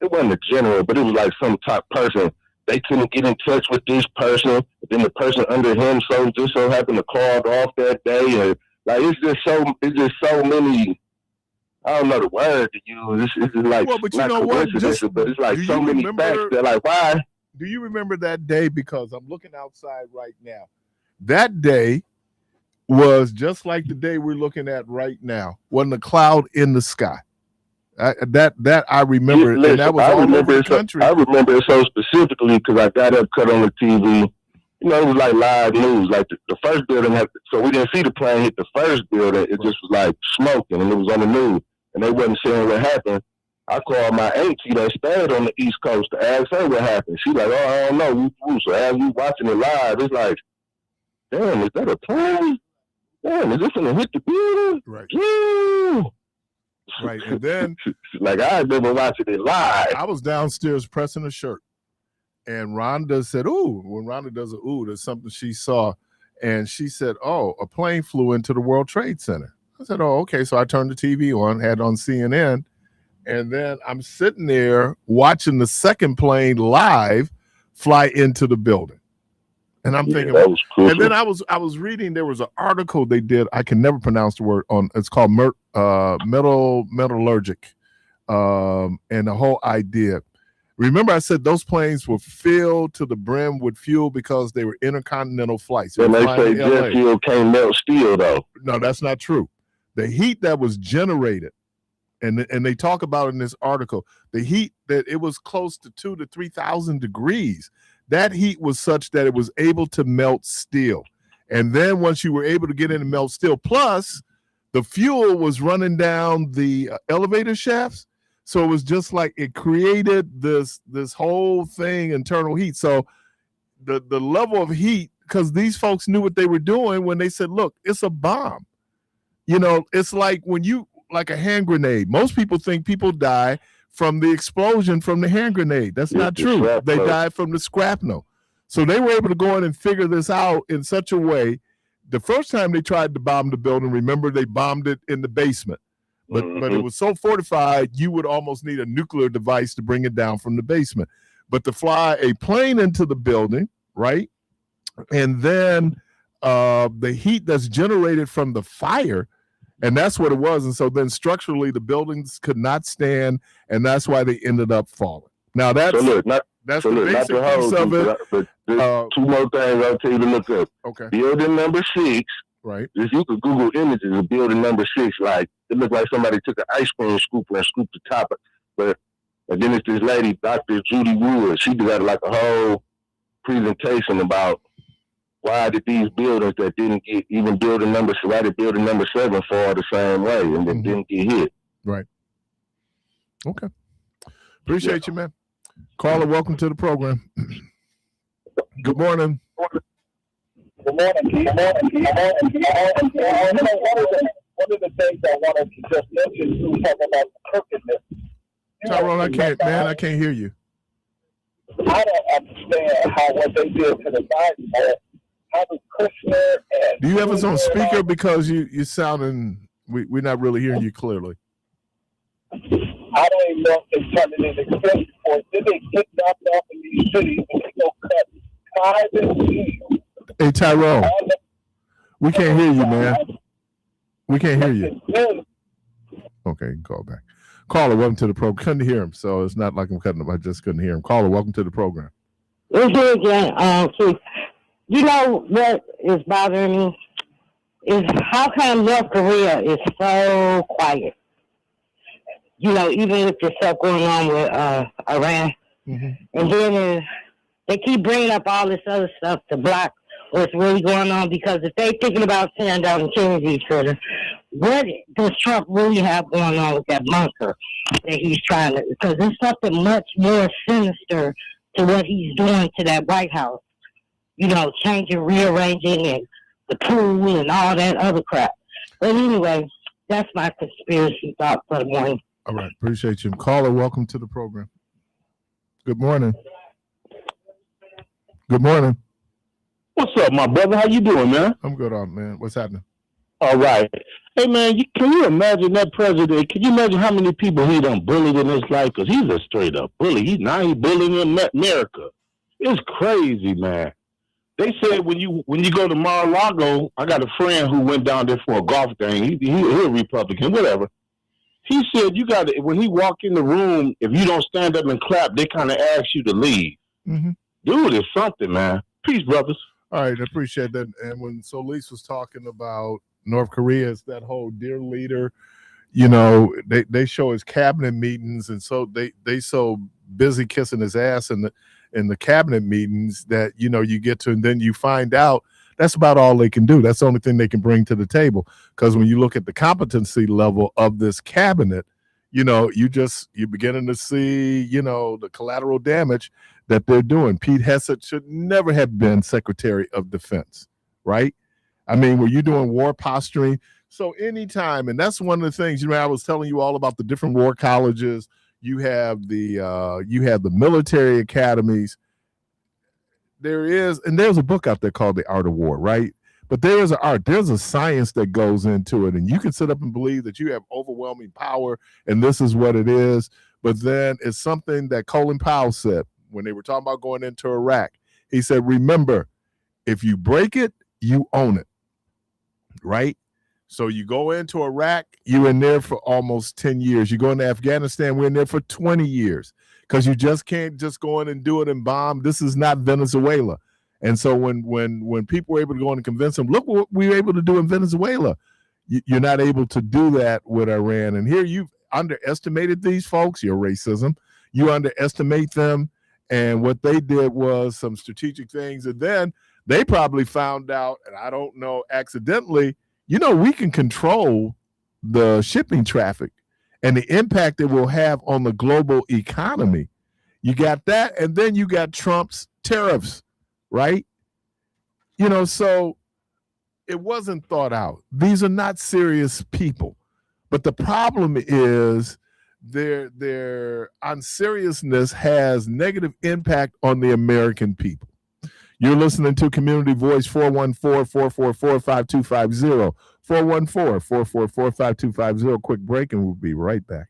wasn't a general, but it was like some top person. They couldn't get in touch with this person. Then the person under him just so happened to call off that day, and like it's just so many. I don't know the word to use. It's just like, well, but you know what? But it's like so many facts that like, why? Do you remember that day? Because I'm looking outside right now. That day was just like the day we're looking at right now. Wasn't a cloud in the sky. That I remember, listen, and that was all over the country. I remember it so specifically because I got up, cut on the TV. You know, it was like live news. Like the first building so we didn't see the plane hit the first building. It just was like smoking, and it was on the news, and they wasn't saying what happened. I called my auntie that stayed on the East Coast to ask her what happened. She like, oh, I don't know. So as we watching it live, it's like, damn, is that a plane? Damn, is this gonna hit the building? Right. Yeah. Right, and then like I remember watching it live. I was downstairs pressing a shirt, and Rhonda said, "Ooh!" When Rhonda does a "ooh," there's something she saw, and she said, "Oh, a plane flew into the World Trade Center." I said, "Oh, okay." So I turned the TV on, had on CNN, and then I'm sitting there watching the second plane live fly into the building. And I'm thinking, cool. And then I was reading, there was an article they did, I can never pronounce the word, it's called metallurgic, and the whole idea. Remember I said those planes were filled to the brim with fuel because they were intercontinental flights. And they say jet fuel can't melt steel though. No, that's not true. The heat that was generated, and they talk about in this article, the heat that it was close to 2,000 to 3,000 degrees. That heat was such that it was able to melt steel. And then once you were able to get in and melt steel, plus the fuel was running down the elevator shafts. So it was just like it created this whole thing, internal heat. So the level of heat, because these folks knew what they were doing when they said, look, it's a bomb. You know, it's like like a hand grenade. Most people think people die from the explosion from the hand grenade. That's not true. They died from the shrapnel. So they were able to go in and figure this out in such a way. The first time they tried to bomb the building, remember, they bombed it in the basement. But it was so fortified, you would almost need a nuclear device to bring it down from the basement. But to fly a plane into the building, right? And then the heat that's generated from the fire, and that's what it was. And so then structurally, the buildings could not stand, and that's why they ended up falling. Now, that's the basic piece of it. But two more things I'll tell you to look up. Okay. Building number 6. Right. If you could Google images of building number 6, like it looked like somebody took an ice cream scooper and scooped the top of it. And then it's this lady, Dr. Judy Wood. She got like a whole presentation about why did these buildings that didn't get even building number, why did building number 7 fall the same way and then didn't get hit. Right. Okay. Appreciate you, man. Carla, welcome to the program. Good morning. Good morning. One of the things I wanted to just mention, you were talking about crookedness. Tyrone, I can't hear you. I don't understand what they did to the Biden. How does Kushner and do you have us on speaker because you sounding we're not really hearing you clearly. I don't even know if they turned it into expense reports. Then they get knocked off in these cities and they go cut private deals. Hey Tyrone, we can't hear you, man. We can't hear you. Okay, call back. Caller, welcome to the program. Couldn't hear him, so it's not like I'm cutting him. I just couldn't hear him. Caller, welcome to the program. It's here again, Keith. You know what is bothering me is how come North Korea is so quiet. You know, even with the stuff going on with Iran, and then they keep bringing up all this other stuff to block what's really going on. Because if they're thinking about tearing down and killing each other, what does Trump really have going on with that bunker that he's trying to? Because there's something much more sinister to what he's doing to that White House. You know, changing, rearranging, and the pool and all that other crap. But anyway, that's my conspiracy thought for the morning. All right, appreciate you. Caller, welcome to the program. Good morning. Good morning. What's up, my brother? How you doing, man? I'm good, man. What's happening? All right. Hey, man, can you imagine that president? Can you imagine how many people he done bullied in his life? Because he's a straight-up bully. He's bullying America. It's crazy, man. They said when you go to Mar-a-Lago, I got a friend who went down there for a golf game. He's a Republican, whatever. He said when he walk in the room, if you don't stand up and clap, they kind of ask you to leave. Mm-hmm. Dude, it's something, man. Peace, brothers. All right, I appreciate that. And when Solis was talking about North Korea, it's that whole dear leader, you know, they show his cabinet meetings, and so they so busy kissing his ass in the cabinet meetings that, you know, you get to, and then you find out that's about all they can do. That's the only thing they can bring to the table. Because when you look at the competency level of this cabinet, you know, you're beginning to see, you know, the collateral damage that they're doing. Pete Hegseth should never have been Secretary of Defense, right? I mean, were you doing war posturing? So anytime, and that's one of the things, you know, I was telling you all about the different war colleges. You have the military academies. There's a book out there called The Art of War, right? But there is an art, there's a science that goes into it, and you can sit up and believe that you have overwhelming power, and this is what it is. But then it's something that Colin Powell said when they were talking about going into Iraq. He said, remember, if you break it, you own it, right? So you go into Iraq, you're in there for almost 10 years. You go into Afghanistan, we're in there for 20 years. Because you just can't just go in and do it and bomb. This is not Venezuela. And so when people were able to go in and convince them, look what we were able to do in Venezuela. You're not able to do that with Iran. And here you've underestimated these folks, your racism. You underestimate them. And what they did was some strategic things. And then they probably found out, and I don't know, accidentally, you know, we can control the shipping traffic and the impact it will have on the global economy. You got that, and then you got Trump's tariffs, right? You know, so it wasn't thought out. These are not serious people. But the problem is their unseriousness has negative impact on the American people. You're listening to Community Voice 414-444-5250. 414-444-5250. Quick break and we'll be right back.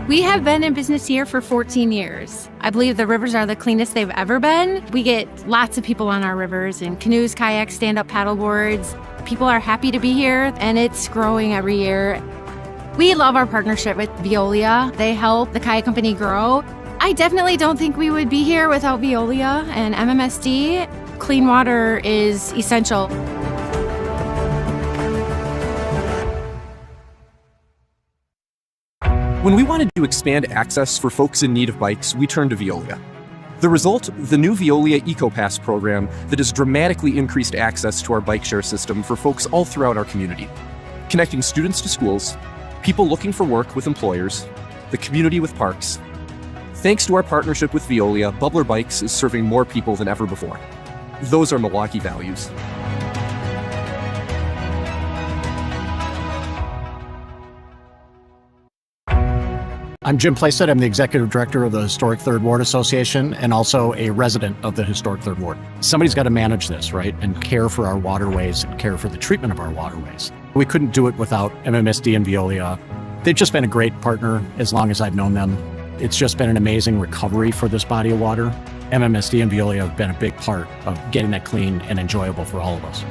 We have been in business here for 14 years. I believe the rivers are the cleanest they've ever been. We get lots of people on our rivers in canoes, kayaks, stand-up paddle boards. People are happy to be here, and it's growing every year. We love our partnership with Veolia. They help the kayak company grow. I definitely don't think we would be here without Veolia and MMSD. Clean water is essential. When we wanted to expand access for folks in need of bikes, we turned to Veolia. The result, the new Veolia EcoPass program that has dramatically increased access to our bike share system for folks all throughout our community, connecting students to schools, people looking for work with employers, the community with parks. Thanks to our partnership with Veolia, Bubbler Bikes is serving more people than ever before. Those are Milwaukee values. I'm Jim Plaisted. I'm the Executive Director of the Historic Third Ward Association and also a resident of the Historic Third Ward. Somebody's got to manage this, right, and care for our waterways and care for the treatment of our waterways. We couldn't do it without MMSD and Veolia. They've just been a great partner as long as I've known them. It's just been an amazing recovery for this body of water. MMSD and Veolia have been a big part of getting that clean and enjoyable for all of us.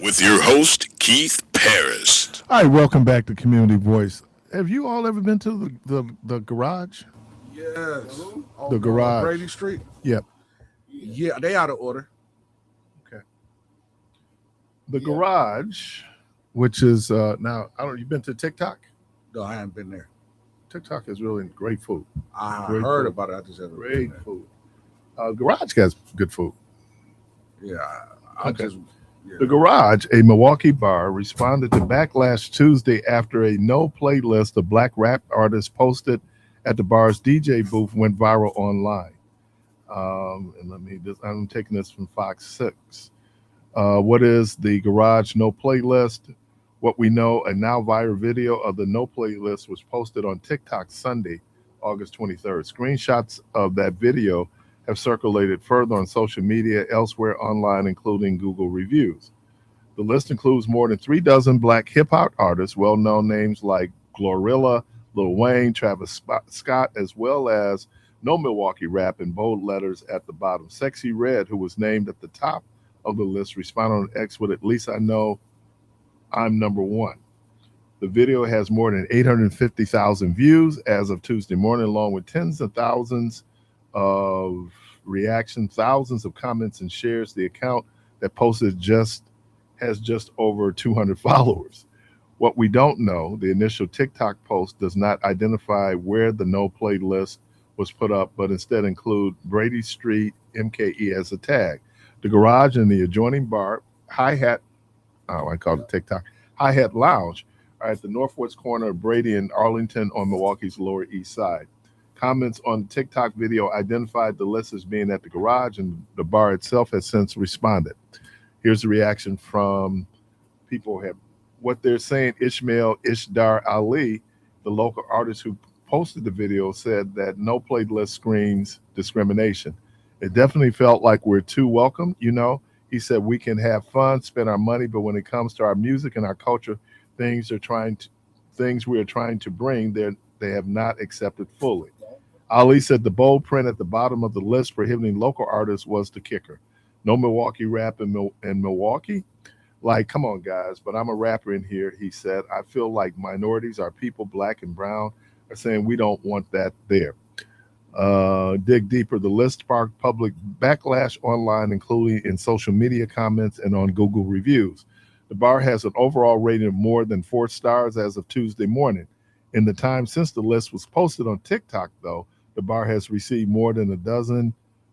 with your host, Keith Parris. All right, welcome back to Community Voice. Have you all ever been to the garage? Yes. The garage. Brady Street? Yep. Yeah, they out of order. Okay. The garage, which is now, you've been to TikTok? No, I haven't been there. TikTok is really great food. I Great heard food. about it. I just haven't Great been there. food. Garage has good food. Yeah. I Okay. just, yeah. The Garage, a Milwaukee bar, responded to backlash Tuesday after a no playlist of black rap artists posted at the bar's DJ booth went viral online. I'm taking this from Fox 6. What is the Garage no playlist? What we know, a now viral video of the no playlist was posted on TikTok Sunday, August 23rd. Screenshots of that video have circulated further on social media elsewhere online, including Google reviews. The list includes more than 36 black hip-hop artists, well-known names like Glorilla, Lil Wayne, Travis Scott, as well as no Milwaukee rap in bold letters at the bottom. Sexy Red, who was named at the top of the list, responded on X with "At least I know I'm number one." The video has more than 850,000 views as of Tuesday morning, along with tens of thousands of reactions, thousands of comments and shares. The account that posted has just over 200 followers. What we don't know, the initial TikTok post does not identify where the no play list was put up, but instead include Brady Street MKE as a tag. The Garage and the adjoining bar, Hi-Hat Lounge, are at the northwest corner of Brady and Arlington on Milwaukee's Lower East Side. Comments on the TikTok video identified the list as being at the Garage, and the bar itself has since responded. Here's the reaction from people. What they're saying. Ishmael Ishdar Ali, the local artist who posted the video, said that no playlist screams discrimination. It definitely felt like we're too welcome, He said we can have fun, spend our money, but when it comes to our music and our culture, things we are trying to bring, they have not accepted fully. Ali said the bold print at the bottom of the list prohibiting local artists was the kicker. No Milwaukee rap in Milwaukee? Like, come on, guys, but I'm a rapper in here, he said. I feel like minorities, our people, black and brown, are saying we don't want that there. Dig deeper. The list sparked public backlash online, including in social media comments and on Google reviews. The bar has an overall rating of more than 4 stars as of Tuesday morning. In the time since the list was posted on TikTok, though, the bar has received more than a dozen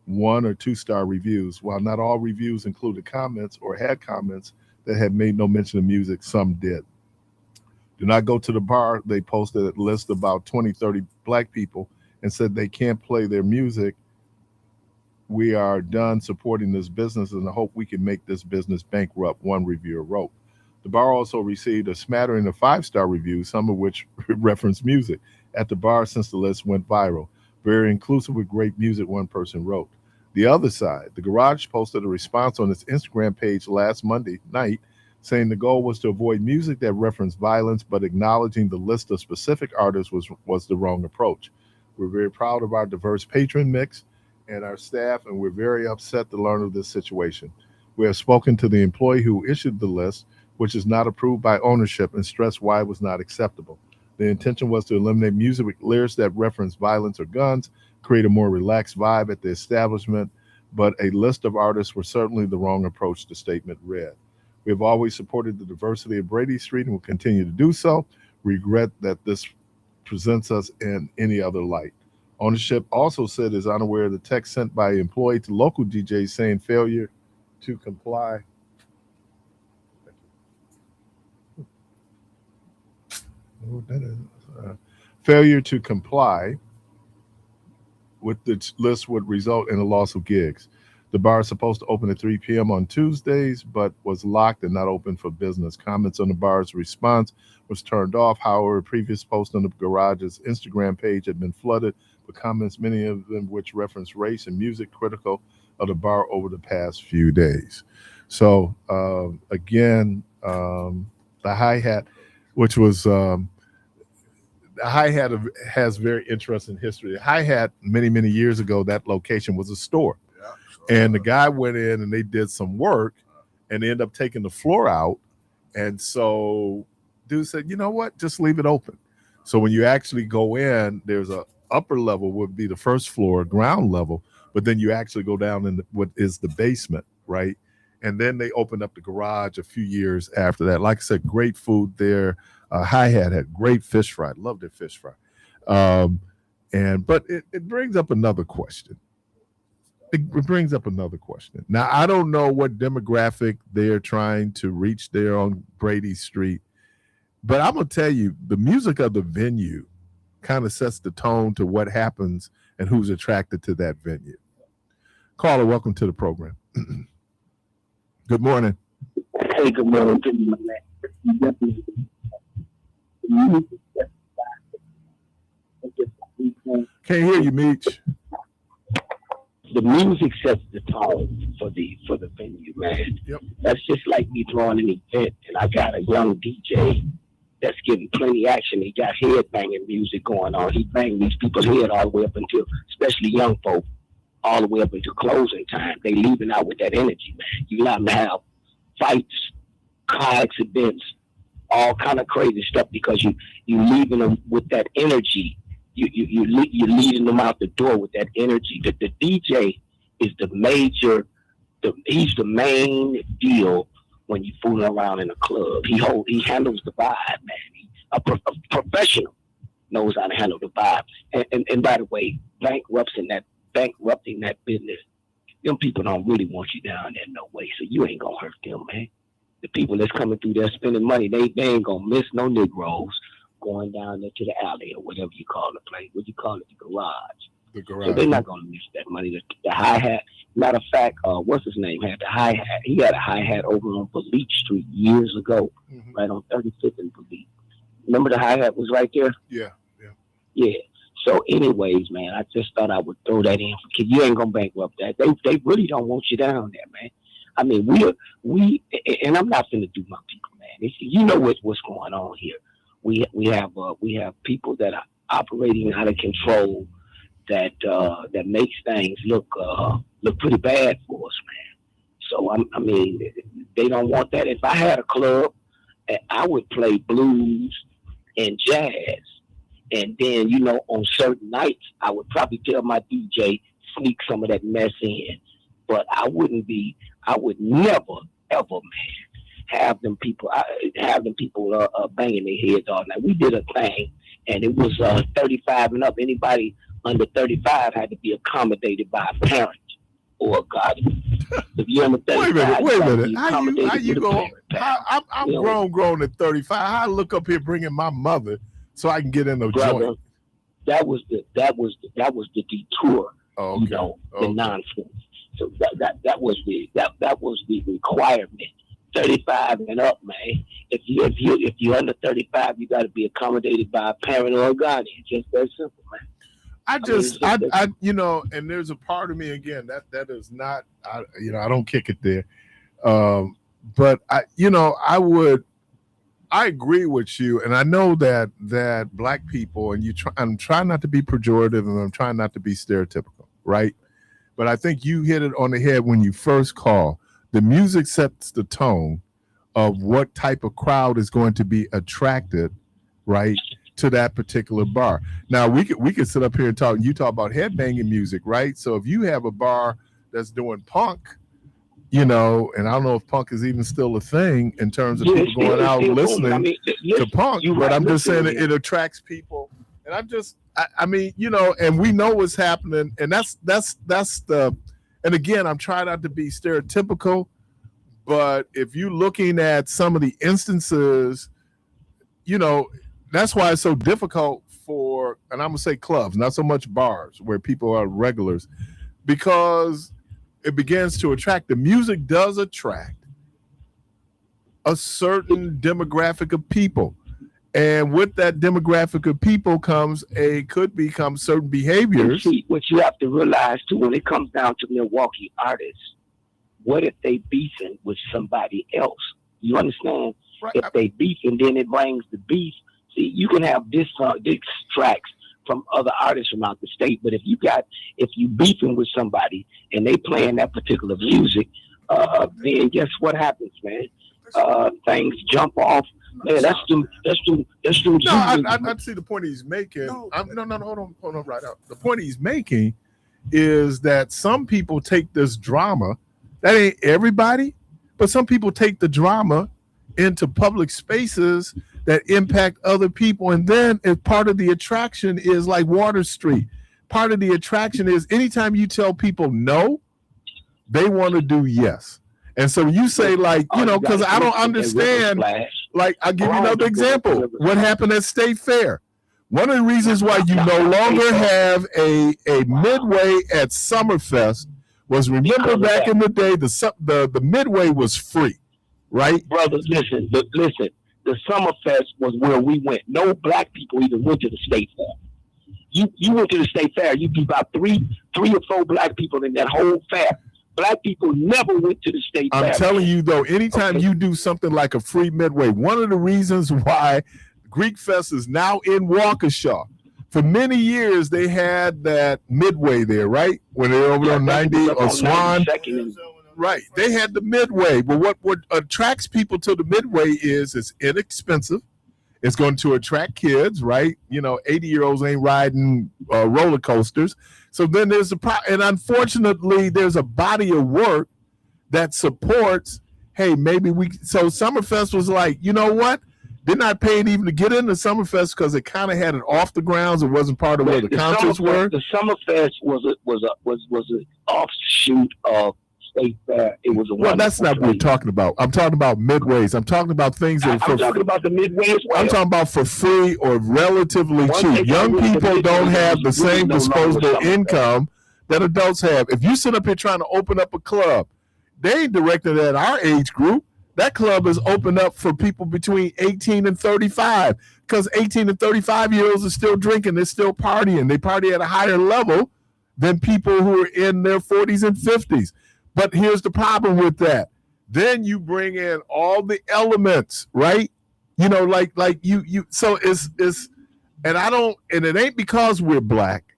1- or 2-star reviews. While not all reviews included comments or had comments that had made no mention of music, some did. Do not go to the bar. They posted a list of about 20, 30 black people and said they can't play their music. We are done supporting this business and I hope we can make this business bankrupt, one reviewer wrote. The bar also received a smattering of 5-star reviews, some of which referenced music at the bar since the list went viral. Very inclusive with great music, one person wrote. The other side, the Garage posted a response on its Instagram page last Monday night saying the goal was to avoid music that referenced violence, but acknowledging the list of specific artists was the wrong approach. We're very proud of our diverse patron mix and our staff, and we're very upset to learn of this situation. We have spoken to the employee who issued the list, which is not approved by ownership, and stressed why it was not acceptable. The intention was to eliminate music with lyrics that reference violence or guns, create a more relaxed vibe at the establishment, but a list of artists were certainly the wrong approach, the statement read. We have always supported the diversity of Brady Street and will continue to do so. Regret that this presents us in any other light. Ownership also said is unaware of the text sent by an employee to local DJs saying failure to comply. Failure to comply with the list would result in a loss of gigs. The bar is supposed to open at 3 p.m. on Tuesdays, but was locked and not open for business. Comments on the bar's response was turned off. However, previous posts on the Garage's Instagram page had been flooded with comments, many of them which referenced race and music critical of the bar over the past few days. So, again, the Hi-Hat, which was... the Hi-Hat has very interesting history. The Hi-Hat, many, many years ago, that location was a store. And the guy went in and they did some work and they end up taking the floor out. And so dude said, you know what, just leave it open. So when you actually go in, there's a upper level would be the first floor, ground level, but then you actually go down in what is the basement, right? And then they opened up the garage a few years after that. Like I said, great food there. Hi-Hat had great fish fry. Loved their fish fry. But it brings up another question. It brings up another question. Now, I don't know what demographic they're trying to reach there on Brady Street, but I'm going to tell you, the music of the venue kind of sets the tone to what happens and who's attracted to that venue. Caller, welcome to the program. Good morning. Hey, good morning. Can't hear you, Meech. The music sets the tone for the venue, man. Yep. That's just like me throwing an event, and I got a young DJ that's getting plenty action. He got head banging music going on. He banged these people's head all the way up until, especially young folk, all the way up until closing time. They leaving out with that energy, man. You let them have fights, car accidents, all kind of crazy stuff because you leaving them with that energy. You're leading them out the door with that energy. The DJ is he's the main deal when you fooling around in a club. He handles the vibe, man. A professional knows how to handle the vibe. And by the way, bankrupting that business, them people don't really want you down there no way. So you ain't gonna hurt them, man. The people that's coming through there spending money, they ain't gonna miss no Negroes going down there to the alley or whatever you call the place. What you call it? The garage. The garage. So they're not gonna miss that money. The hi-hat. Matter of fact, what's his name? Had the hi-hat. He had a hi-hat over on Beach Street years ago, right on 35th and Beach. Remember the hi-hat was right there? Yeah. So anyways, man, I just thought I would throw that in for kids. You ain't gonna bankrupt that. They really don't want you down there, man. I mean, we and I'm not gonna do my people, man. You know what's going on here. We have people that are operating out of control that makes things look pretty bad for us, man. So I mean, they don't want that. If I had a club, I would play blues and jazz, and then on certain nights I would probably tell my DJ sneak some of that mess in, but I would never ever, man, have them people banging their heads all night. We did a thing, and it was 35 and up. Anybody under 35 had to be accommodated by a parent or a guardian. If you're under 35, wait a minute. How you go? I'm grown at 35. How I look up here bringing my mother so I can get in the joint? That was the detour. Oh, okay. The nonsense. So that was the requirement. 35 and up, man. If you're under 35, you got to be accommodated by a parent or a guardian. Just that simple, man. And there's a part of me again that is not, I don't kick it there. But I agree with you, and I know that Black people, and I'm trying not to be pejorative, and I'm trying not to be stereotypical, right? But I think you hit it on the head when you first call. The music sets the tone of what type of crowd is going to be attracted, right, to that particular bar. Now we could sit up here and talk. You talk about headbanging music, right? So if you have a bar that's doing punk, and I don't know if punk is even still a thing in terms of people going out listening to punk, but I'm just saying it attracts people. And and we know what's happening, and that's the. And again, I'm trying not to be stereotypical, but if you're looking at some of the instances, that's why it's so difficult for, and I'm going to say clubs, not so much bars where people are regulars, because it begins to attract. The music does attract a certain demographic of people. And with that demographic of people could become certain behaviors. See, what you have to realize too, when it comes down to Milwaukee artists, what if they beefing with somebody else? You understand? Right. If they beefing, then it brings the beef. See, you can have diss tracks from other artists from out the state, but if you beefing with somebody and they playing that particular music, then guess what happens, man? Things jump off. Man, that's too. No, I see the point he's making. No, hold on, right out. The point he's making is that some people take this drama. That ain't everybody, but some people take the drama into public spaces that impact other people, and then as part of the attraction is like Water Street. Part of the attraction is anytime you tell people no, they want to do yes. And so you say, like, you know, because I don't understand. Like, I'll give you another example. What happened at State Fair? One of the reasons why you no longer have a Midway at Summerfest was, remember back in the day, the Midway was free, right? Brothers, listen. The Summerfest was where we went. No black people even went to the State Fair. You went to the State Fair. You'd be about three or four black people in that whole fair. Black people never went to the State Fair. I'm telling you, though, anytime you do something like a free Midway, one of the reasons why Greek Fest is now in Waukesha, for many years they had that Midway there, right? When they're over on 90 or Swan. Right. They had the Midway. But what attracts people to the Midway is it's inexpensive. It's going to attract kids, right? You know, 80-year-olds ain't riding roller coasters. So then there's and unfortunately, there's a body of work that supports, hey, maybe so Summerfest was like, you know what? They're not paying even to get into Summerfest because it kind of had it off the grounds. It wasn't part of where the concerts were. The Summerfest was an offshoot of State Fair. It was a well, that's not what we're talking about. I'm talking about Midways. I'm talking about things that I'm talking about the Midway as well. I'm talking about for free or relatively cheap. Young people don't have the same disposable income that adults have. If you sit up here trying to open up a club, they ain't directed at our age group. That club is open up for people between 18 and 35 because 18 and 35-year-olds are still drinking. They're still partying. They party at a higher level than people who are in their 40s and 50s. But here's the problem with that. Then you bring in all the elements, right? You know, like you. So it's and it ain't because we're black,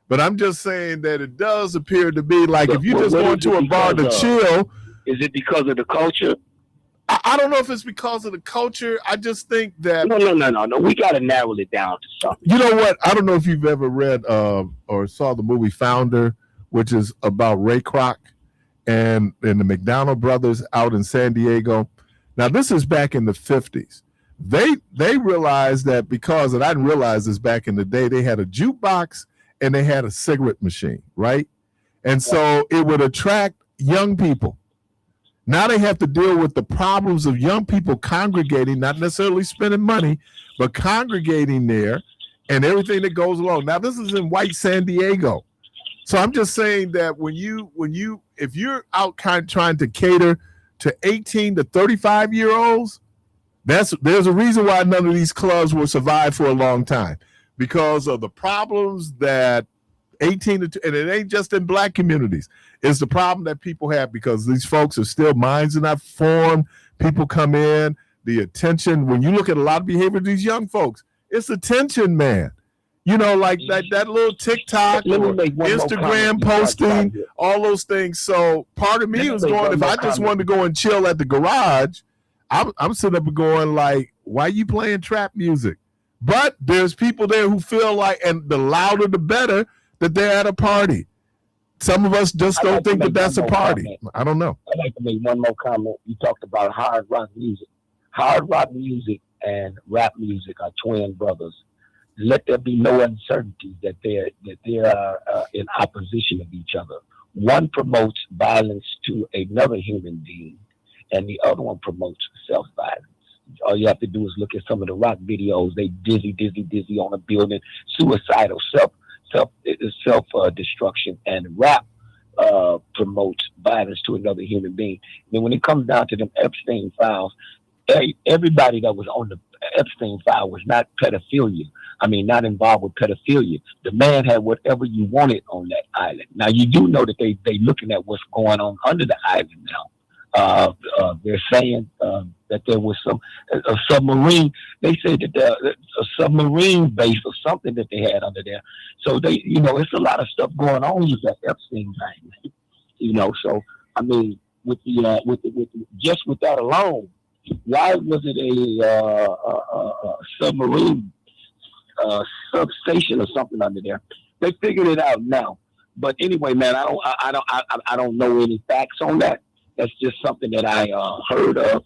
but I'm just saying that it does appear to be like if you just go into a bar to chill. Is it because of the culture? I don't know if it's because of the culture. I just think that no. We got to narrow it down to something. You know what? I don't know if you've ever read or saw the movie Founder, which is about Ray Kroc and the McDonald brothers out in San Diego. Now, this is back in the 50s. They realized that because, and I didn't realize this back in the day, they had a jukebox and they had a cigarette machine, right? And so it would attract young people. Now they have to deal with the problems of young people congregating, not necessarily spending money, but congregating there and everything that goes along. Now, this is in white San Diego. So I'm just saying that if you're out trying to cater to 18 to 35-year-olds, there's a reason why none of these clubs will survive for a long time, because of the problems that 18 to, and it ain't just in black communities. It's the problem that people have because these folks are still, minds are not formed. People come in, the attention. When you look at a lot of behavior of these young folks, it's attention, man. You know, like that little TikTok or Instagram posting, all those things. So part of me was going, if I just wanted to go and chill at the garage, I'm sitting up and going like, why are you playing trap music? But there's people there who feel like, and the louder the better, that they're at a party. Some of us just don't think that that's a party. Comment. I don't know. I'd like to make one more comment. You talked about hard rock music. Hard rock music and rap music are twin brothers. Let there be no uncertainty that they are in opposition of each other. One promotes violence to another human being, and the other one promotes self-violence. All you have to do is look at some of the rock videos. They dizzy on a building, suicidal, self-destruction, and rap promotes violence to another human being. And when it comes down to them Epstein files, everybody that was on the Epstein file was not pedophilia. I mean, not involved with pedophilia. The man had whatever you wanted on that island. Now, you do know that they looking at what's going on under the island now. They're saying that there was a submarine. They said that a submarine base or something that they had under there. So it's a lot of stuff going on with that Epstein thing. So I mean, with just with that alone, why was it a submarine substation or something under there? They figured it out now. But anyway, man, I don't know any facts on that. That's just something that I heard of,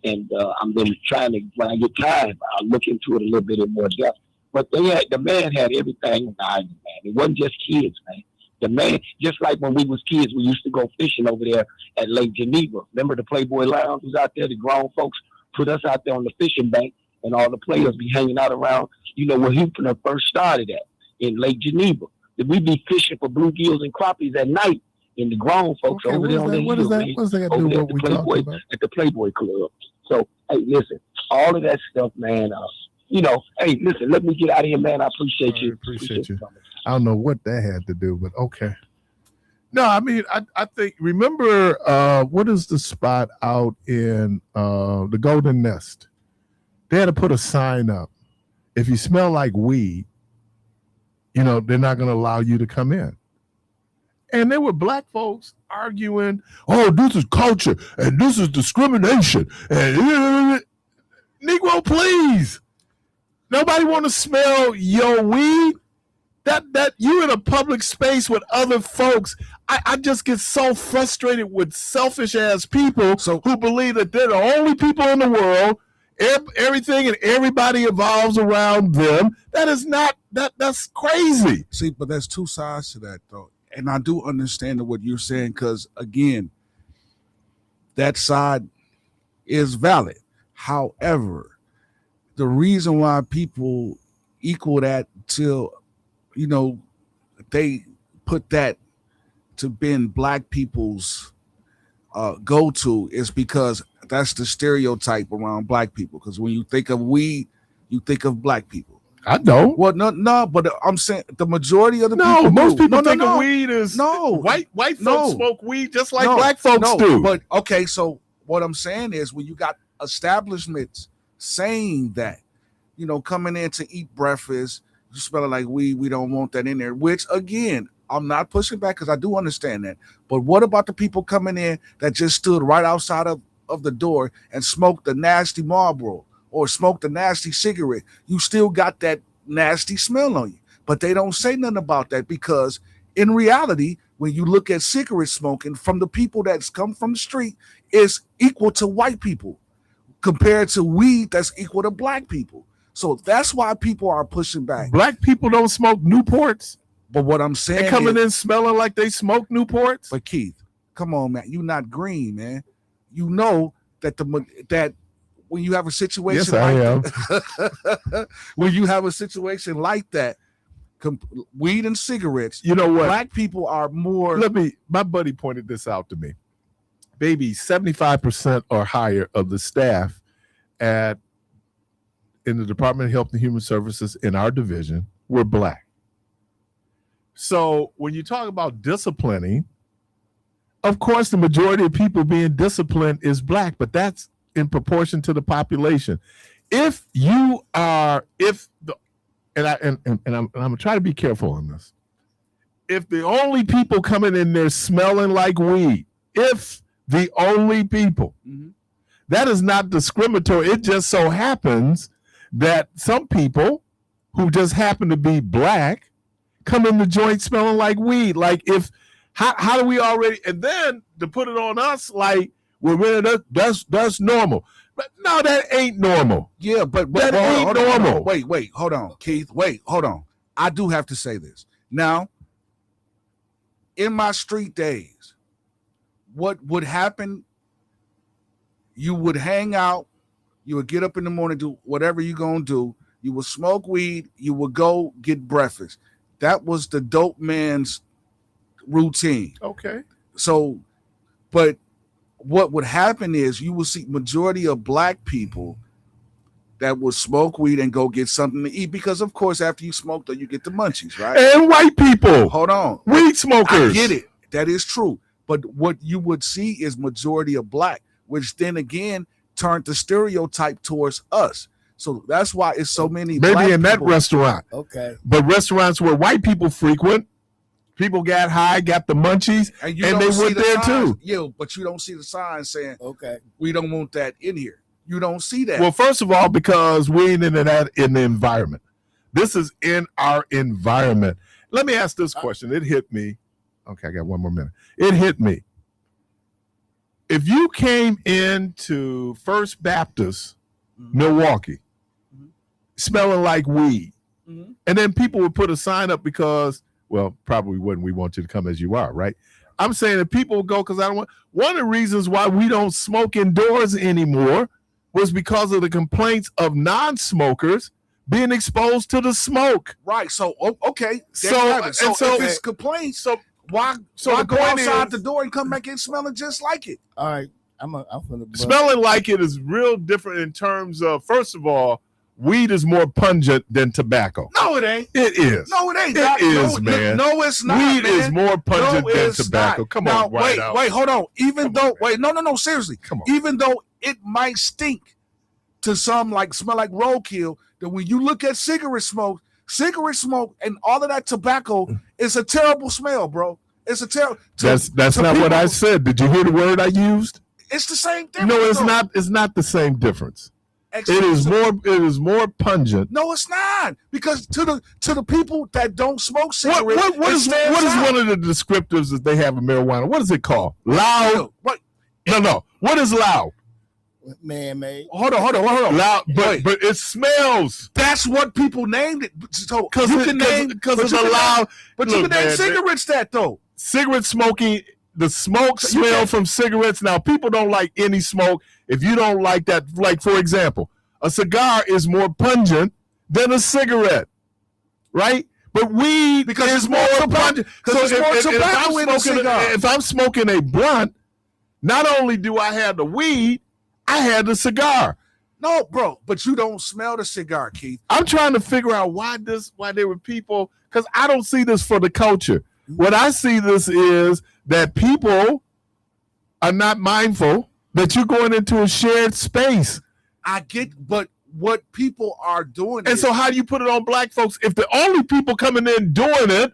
and I'm been trying to, when I get time, I'll look into it a little bit in more depth. But the man had everything in the island, man. It wasn't just kids, man. The man, just like when we was kids, we used to go fishing over there at Lake Geneva. Remember the Playboy Lounge was out there? The grown folks put us out there on the fishing bank, and all the players be hanging out around, where Houston first started at, in Lake Geneva. We'd be fishing for bluegills and crappies at night, and the grown folks over there on the hill, man, What's that got to do with what we talking about? at the Playboy Club. So, hey, listen, all of that stuff, man, hey, listen, let me get out of here, man. I appreciate you. Appreciate you. I don't know what that had to do, but okay. No, I mean, I think, remember, what is the spot out in the Golden Nest? They had to put a sign up. If you smell like weed, they're not going to allow you to come in. And there were black folks arguing, oh, this is culture, and this is discrimination. And Negro, please. Nobody want to smell your weed. That you in a public space with other folks. I just get so frustrated with selfish ass people who believe that they're the only people in the world. Everything and everybody evolves around them. That is not that's crazy. See, but there's two sides to that though. And I do understand what you're saying, because again, that side is valid. However, the reason why people equal that till, they put that to being black people's go-to is because that's the stereotype around black people. Because when you think of weed, you think of black people. I don't. Well, no, but I'm saying the majority of the people. No, most people think of weed as white folks No. smoke weed just like black folks do. But okay, so what I'm saying is when you got establishments saying that, coming in to eat breakfast, you smell like weed, we don't want that in there, which again, I'm not pushing back because I do understand that. But what about the people coming in that just stood right outside of the door and smoked the nasty Marlboro or smoked a nasty cigarette? You still got that nasty smell on you. But they don't say nothing about that because in reality, when you look at cigarette smoking from the people that's come from the street, is equal to white people compared to weed that's equal to black people. So that's why people are pushing back. Black people don't smoke Newports. But what I'm saying, they're coming in smelling like they smoke Newports. But Keith, come on, man, you're not green, man. You know that that when you have a situation, when you have a situation like that, weed and cigarettes, you know what? Black people are more. My buddy pointed this out to me. Baby, 75% or higher of the staff in the Department of Health and Human Services in our division were black. So when you talk about disciplining, of course, the majority of people being disciplined is black, but that's in proportion to the population. I'm gonna try to be careful on this. If the only people coming in there smelling like weed, if the only people, that is not discriminatory. It just so happens that some people who just happen to be black come in the joint smelling like weed. Like how do we already, and then to put it on us like, well, that's normal. But no, that ain't normal. Yeah, but that ain't normal. Wait, hold on, Keith. Wait, hold on. I do have to say this. Now, in my street days, what would happen, you would hang out, you would get up in the morning, do whatever you're going to do. You would smoke weed, you would go get breakfast. That was the dope man's routine. Okay. So, but what would happen is you will see majority of black people that would smoke weed and go get something to eat because, of course, after you smoke, though, you get the munchies, right? And white people. Hold on. Weed smokers. I get it. That is true. But what you would see is majority of black, which then again turned the stereotype towards us. So that's why it's so many maybe black in that people. restaurant. Okay. But restaurants where white people frequent, People got high, got the munchies, and they went there too. Yeah, but you don't see the sign saying, okay, we don't want that in here. You don't see that. Well, first of all, because we ain't in the environment. This is in our environment. Let me ask this question. It hit me. Okay, I got one more minute. It hit me. If you came into First Baptist, Milwaukee, smelling like weed, and then people would put a sign up because, well, probably wouldn't. We want you to come as you are, right? I'm saying that people would go because I don't want. One of the reasons why we don't smoke indoors anymore was because of the complaints of non-smokers being exposed to the smoke. Right. So okay. So if it's complaints, why go outside the door and come back in smelling just like it? All right. I'm gonna smelling like it is real different in terms of, first of all, weed is more pungent than tobacco. No, it ain't. It is. No, it ain't. It is, man. No, it's not. Weed is more pungent than it's tobacco. Not. Come now, on, right wait, hold on. No, seriously. Come on. Even though it might stink to some, like smell like roadkill, that when you look at cigarette smoke and all of that tobacco is a terrible smell, bro. It's a terrible. That's not what I said. Did you hear the word I used? It's the same difference. No, it's not. It's not the same difference. It is more pungent. No, it's not, because to the people that don't smoke cigarettes, what is one of the descriptors that they have of marijuana? What is it called? Loud. What? No. What is loud? Man-made. Hold on. Loud, but it smells. That's what people named it. So because it's a loud. But you can name cigarettes that though. Cigarette smoking. The smoke smell from cigarettes. Now, people don't like any smoke. If you don't like that, like, for example, a cigar is more pungent than a cigarette, right? But weed is more pungent. So if I'm smoking a blunt, not only do I have the weed, I have the cigar. No, bro, but you don't smell the cigar, Keith. I'm trying to figure out why there were people, because I don't see this for the culture. What I see this is that people are not mindful that you're going into a shared space. I get, but what people are doing. And so how do you put it on black folks? If the only people coming in doing it,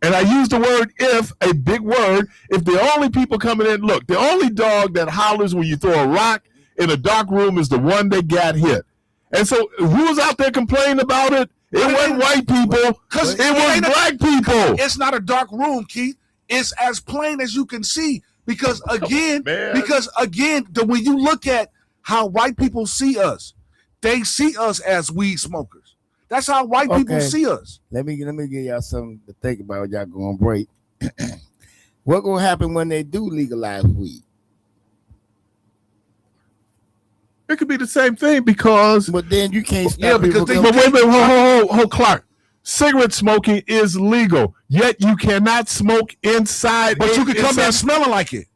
and I use the word if, a big word, if the only people coming in, look, the only dog that hollers when you throw a rock in a dark room is the one that got hit. And so who's out there complaining about it? It wasn't white people, because it was black people. It's not a dark room, Keith. It's as plain as you can see. Because again, when you look at how white people see us, they see us as weed smokers. That's how white people see us. Let me give y'all something to think about. Y'all going to break. What gonna happen when they do legalize weed? It could be the same thing because. But then you can't stop. Yeah, because but wait a minute, hold, Clark. Cigarette smoking is legal, yet you cannot smoke inside. But you can come in smelling like it.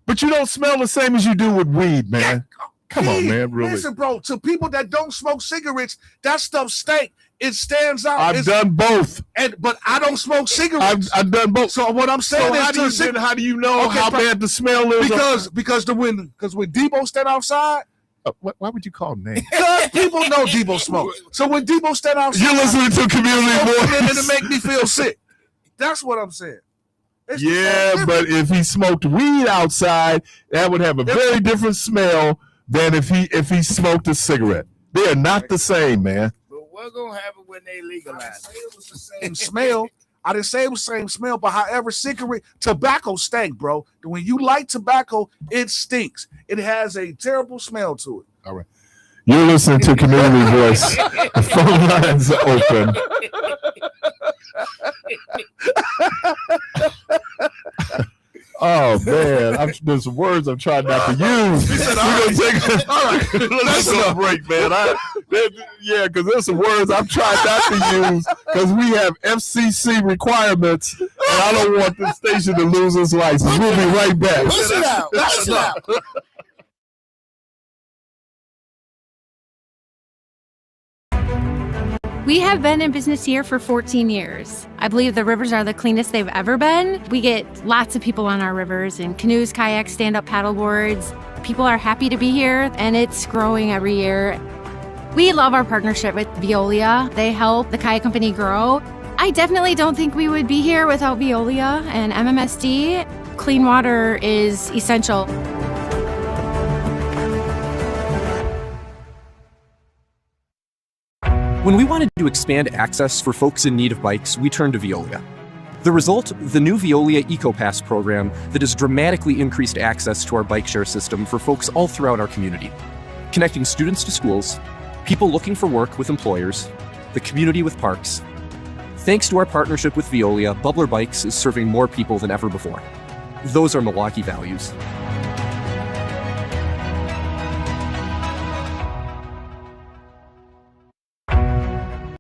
But you don't smell the same as you do with weed, man. Yeah. Come on, man, really. Listen, bro, to people that don't smoke cigarettes, that stuff stank. It stands out. I've done both. But I don't smoke cigarettes. I've done both. So what I'm saying is, how do you know how bad the smell is? Because when Debo stand outside. Why would you call him names? Because people know Debo smoke. So when Debo stand outside, you're listening to community voice, and it make me feel sick. That's what I'm saying. Yeah, but if he smoked weed outside, that would have a very different smell than if he smoked a cigarette. They are not the same, man. But what's gonna happen when they legalize? And smell. I didn't say it was the same smell, but however, tobacco stank, bro. When you light tobacco, it stinks. It has a terrible smell to it. All right. You're listening to Community Voice. The phone lines are open. Oh, man. There's some words I'm trying not to use. All right. Let's go break, man. Because there's some words I'm trying not to use because we have FCC requirements, and I don't want the station to lose its license. We'll be right back. Listen out. We have been in business here for 14 years. I believe the rivers are the cleanest they've ever been. We get lots of people on our rivers in canoes, kayaks, stand-up paddle boards. People are happy to be here, and it's growing every year. We love our partnership with Veolia. They help the kayak company grow. I definitely don't think we would be here without Veolia and MMSD. Clean water is essential. When we wanted to expand access for folks in need of bikes, we turned to Veolia. The result, the new Veolia EcoPass program that has dramatically increased access to our bike share system for folks all throughout our community, connecting students to schools, people looking for work with employers, the community with parks. Thanks to our partnership with Veolia, Bubbler Bikes is serving more people than ever before. Those are Milwaukee values.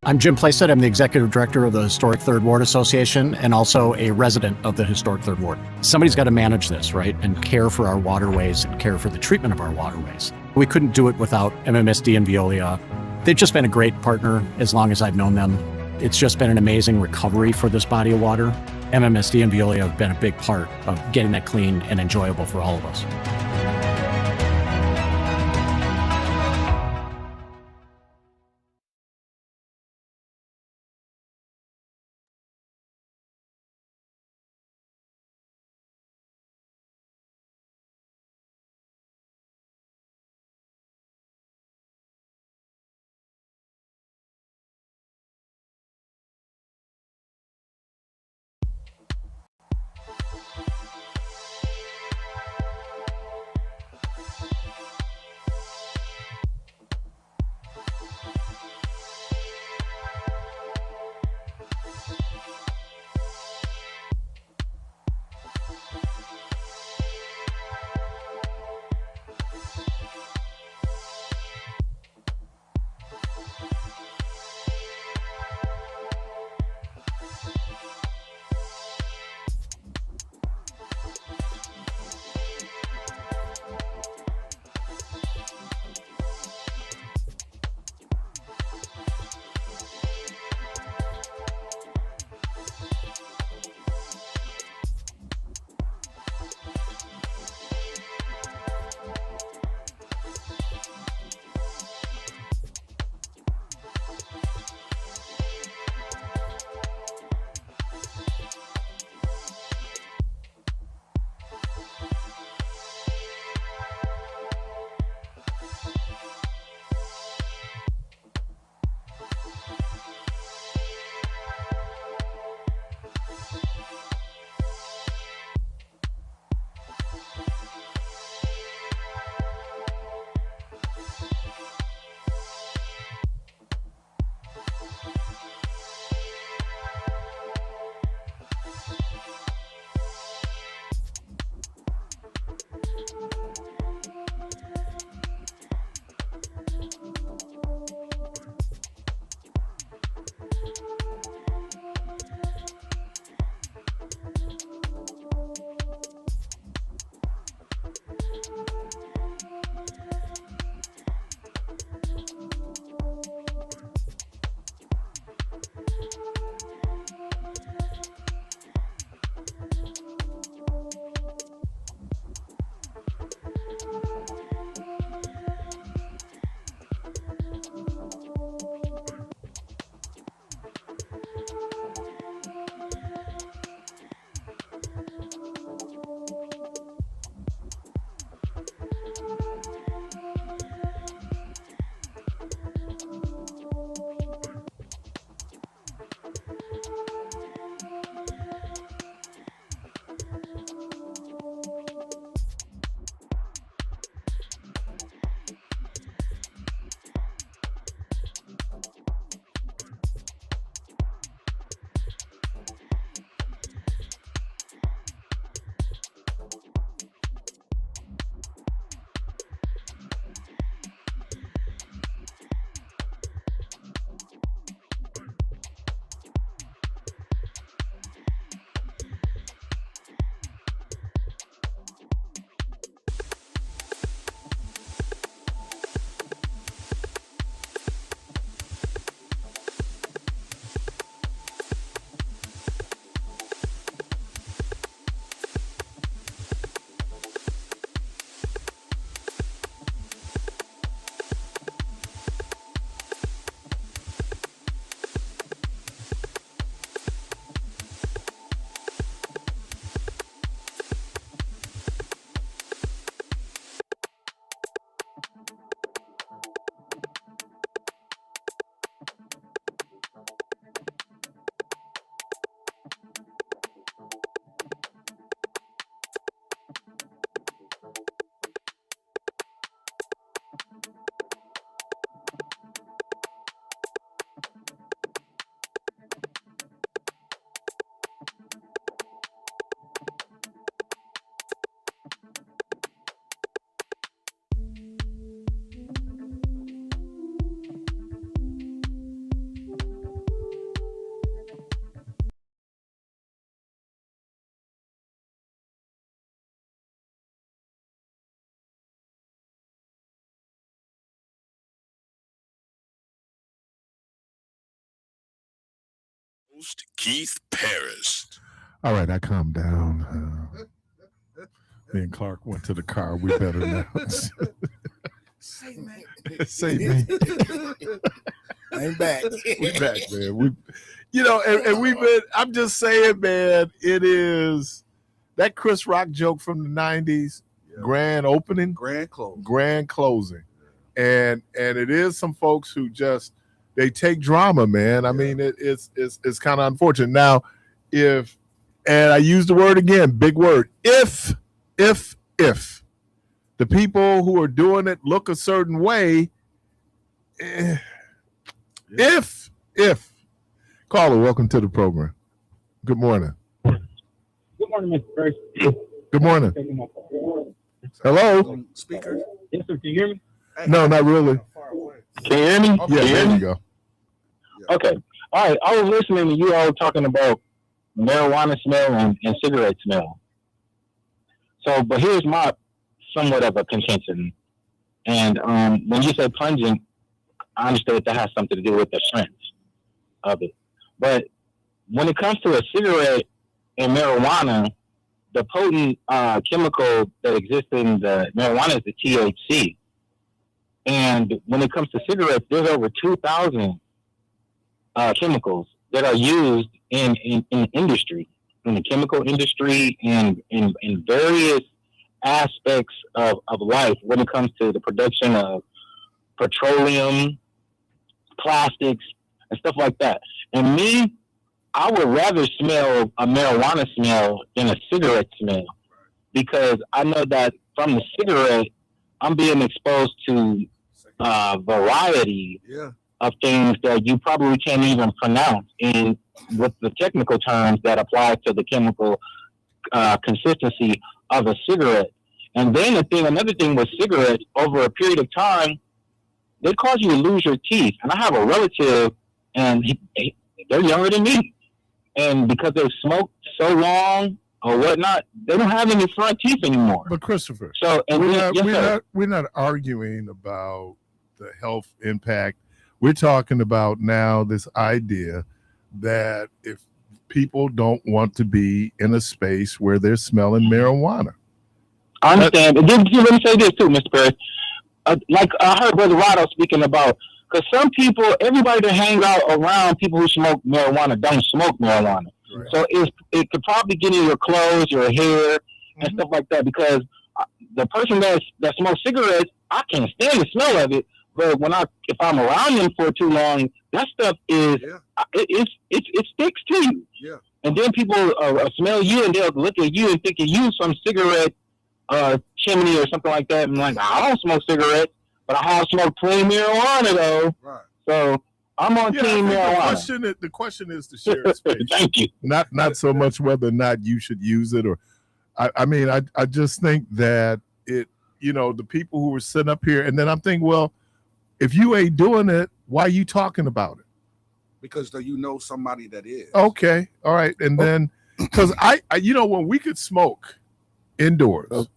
I'm Jim Plaisted. I'm the executive director of the Historic Third Ward Association and also a resident of the Historic Third Ward. Somebody's got to manage this, right, and care for our waterways and care for the treatment of our waterways. We couldn't do it without MMSD and Veolia. They've just been a great partner as long as I've known them. It's just been an amazing recovery for this body of water. MMSD and Veolia have been a big part of getting that clean and enjoyable for all of us. Host Keith Parris. All right, I calmed down. Me and Clark went to the car. We better now. Say, man. Say, man. I'm back. We back, man. And we've been, I'm just saying, man, it is that Chris Rock joke from the 90s, grand opening, grand closing. And it is some folks who just, they take drama, man. I mean, it's kind of unfortunate. Now, and I use the word again, big word, if the people who are doing it look a certain way, if caller, welcome to the program. Good morning. Good morning, Mr. Parris. Good morning. Hello. Speaker. Yes, sir. Can you hear me? No, not really. Can you hear me? Yeah, there you go. Okay. All right. I was listening to you all talking about marijuana smell and cigarette smell. So, but here's my somewhat of a contention. And when you say pungent, I understand that has something to do with the strength of it. But when it comes to a cigarette and marijuana, the potent chemical that exists in the marijuana is the THC. And when it comes to cigarettes, there's over 2,000 chemicals that are used in industry, in the chemical industry, and in various aspects of life when it comes to the production of petroleum, plastics, and stuff like that. And me, I would rather smell a marijuana smell than a cigarette smell, because I know that from the cigarette, I'm being exposed to variety of things that you probably can't even pronounce in with the technical terms that apply to the chemical consistency of a cigarette. And then another thing with cigarettes, over a period of time, they cause you to lose your teeth. And I have a relative, and they're younger than me. And because they've smoked so long or whatnot, they don't have any front teeth anymore. But Christopher, so we're not arguing about the health impact. We're talking about now this idea that if people don't want to be in a space where they're smelling marijuana. I understand. Let me say this too, Mr. Parris. Like I heard Brother Rado speaking about, because some people, everybody that hang out around people who smoke marijuana don't smoke marijuana. Right. So it could probably get in your clothes, your hair, and stuff like that. Because the person that smokes cigarettes, I can't stand the smell of it. But if I'm around them for too long, that stuff it sticks to you. Yeah. And then people smell you and they'll look at you and think of you some cigarette chimney or something like that. And like, I don't smoke cigarettes, but I have smoked clean marijuana though. Right. So I'm on team marijuana. The question is to share space. Thank you. Not so much whether or not you should use it, or I just think that it, the people who were sitting up here, and then I'm thinking, well, if you ain't doing it, why are you talking about it? Because somebody that is. Okay. All right. And then, because I when we could smoke indoors,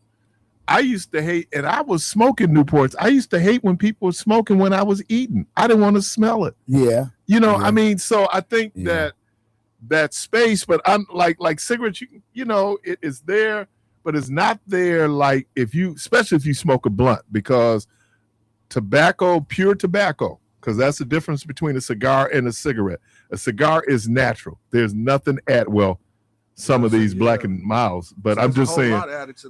I used to hate, and I was smoking Newports. I used to hate when people were smoking when I was eating. I didn't want to smell it. Yeah. I mean, so I think that space, but I'm like cigarettes, it is there, but it's not there. Like especially if you smoke a blunt, because pure tobacco, because that's the difference between a cigar and a cigarette. A cigar is natural. There's nothing some of these Black and Milds, but I'm just saying.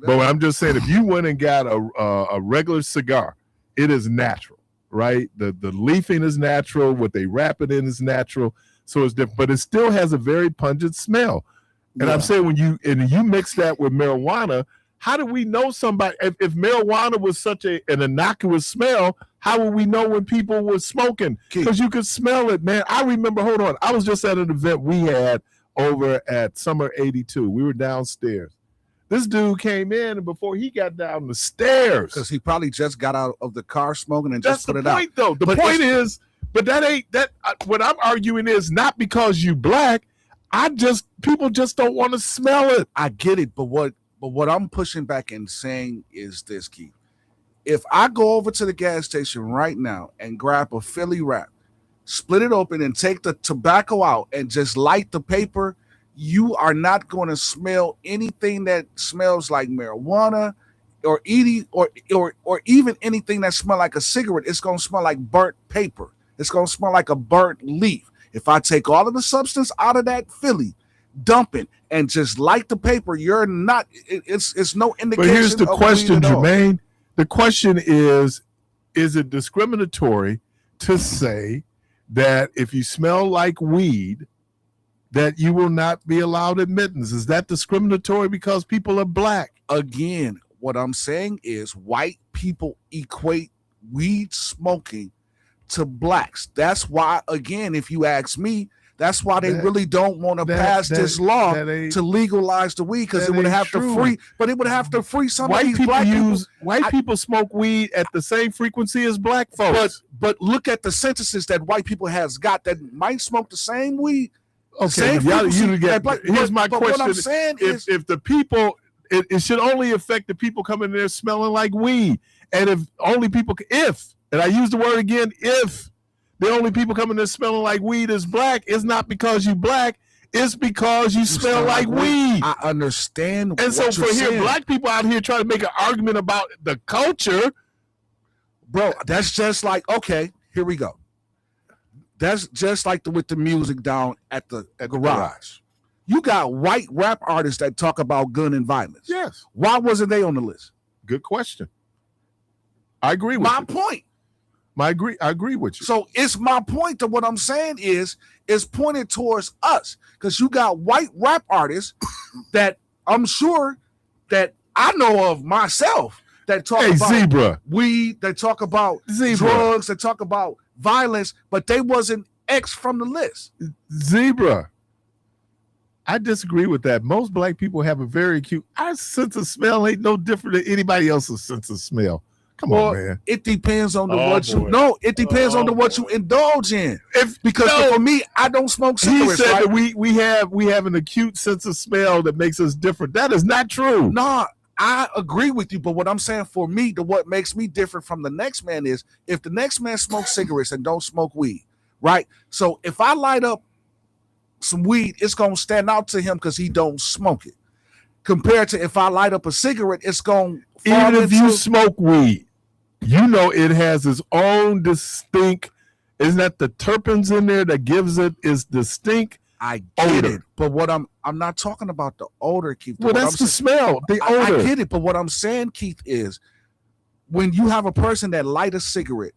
But I'm just saying, if you went and got a regular cigar, it is natural, right? The leafing is natural. What they wrap it in is natural, so it's different. But it still has a very pungent smell. And I'm saying when you mix that with marijuana, how do we know somebody? If marijuana was such an innocuous smell, how would we know when people were smoking? Because you could smell it, man. I remember. Hold on, I was just at an event we had over at Summer 82. We were downstairs. This dude came in, and before he got down the stairs, because he probably just got out of the car smoking and just put it out. That's the point, though. The point is, but that ain't that. What I'm arguing is not because you Black. People just don't want to smell it. I get it, but what I'm pushing back and saying is this, Keith. If I go over to the gas station right now and grab a Philly wrap, split it open and take the tobacco out and just light the paper, you are not going to smell anything that smells like marijuana or eating or even anything that smells like a cigarette. It's going to smell like burnt paper. It's going to smell like a burnt leaf. If I take all of the substance out of that Philly, dump it, and just light the paper, you're not, it's no indication. But here's the question, of Jermaine. The question is it discriminatory to say that if you smell like weed, that you will not be allowed admittance? Is that discriminatory because people are black? Again, what I'm saying is white people equate weed smoking to blacks. That's why, again, if you ask me, that's why they really don't want to pass this law to legalize the weed, because it would have to free, but it would have to free some of these black people. White people smoke weed at the same frequency as black folks. But look at the sentences that white people has got that might smoke the same weed. Okay, here's my question. What I'm saying is, if the people, it should only affect the people coming in there smelling like weed, and if only people, and I use the word again, if the only people coming there smelling like weed is black, it's not because you black, it's because you smell like weed. I understand. And so for here, black people out here trying to make an argument about the culture, bro, that's just like, okay, here we go. That's just like with the music down at the garage. You got white rap artists that talk about gun and violence. Yes. Why wasn't they on the list? Good question. I agree with you. My point. I agree with you. So it's my point to what I'm saying is pointed towards us, because you got white rap artists that I'm sure that I know of myself that talk about weed, that talk about drugs, that talk about violence, but they wasn't X from the list. Zebra, I disagree with that. Most black people have a very acute, our sense of smell ain't no different than anybody else's sense of smell. Come on, man. It depends on it depends on what you indulge in. Because for me, I don't smoke cigarettes. He said that we have an acute sense of smell that makes us different. That is not true. No, I agree with you. But what I'm saying, for me, what makes me different from the next man is if the next man smokes cigarettes and don't smoke weed, right? So if I light up some weed, it's gonna stand out to him because he don't smoke it. Compared to if I light up a cigarette, it's gonna even if you smoke weed. You know it has its own distinct, isn't that the terpenes in there that gives it its distinct I get it, but what I'm not talking about the odor, Keith. Well, that's the smell, the odor. I get it, but what I'm saying, Keith, is when you have a person that light a cigarette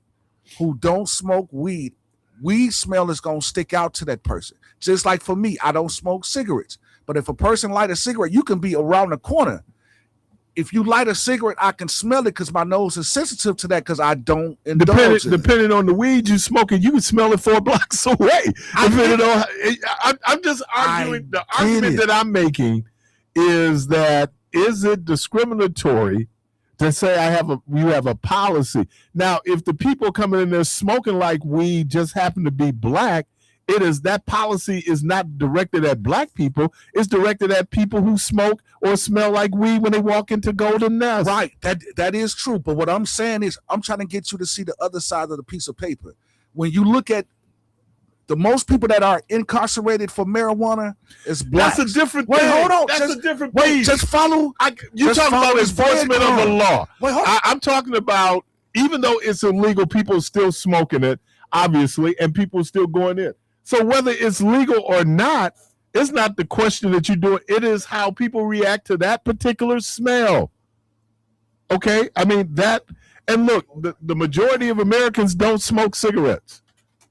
who don't smoke weed, weed smell is gonna stick out to that person. Just like for me, I don't smoke cigarettes, but if a person light a cigarette, you can be around the corner. If you light a cigarette, I can smell it because my nose is sensitive to that because I don't indulge Depending on the weed you smoking, you can smell it 4 blocks away. I'm just arguing. The argument that I'm making is that is it discriminatory to say you have a policy? Now, if the people coming in there smoking like weed just happen to be black, that policy is not directed at black people. It's directed at people who smoke or smell like weed when they walk into Golden Nest. Right. That is true. But what I'm saying is I'm trying to get you to see the other side of the piece of paper. When you look at the most people that are incarcerated for marijuana is black. That's a different thing. Hold on. That's a different thing. Just follow. You're talking about enforcement of the law. Wait, hold on. I'm talking about, even though it's illegal, people are still smoking it, obviously, and people are still going in. So whether it's legal or not, it's not the question that you're doing. It is how people react to that particular smell. Okay? I mean, that, and look, the majority of Americans don't smoke cigarettes,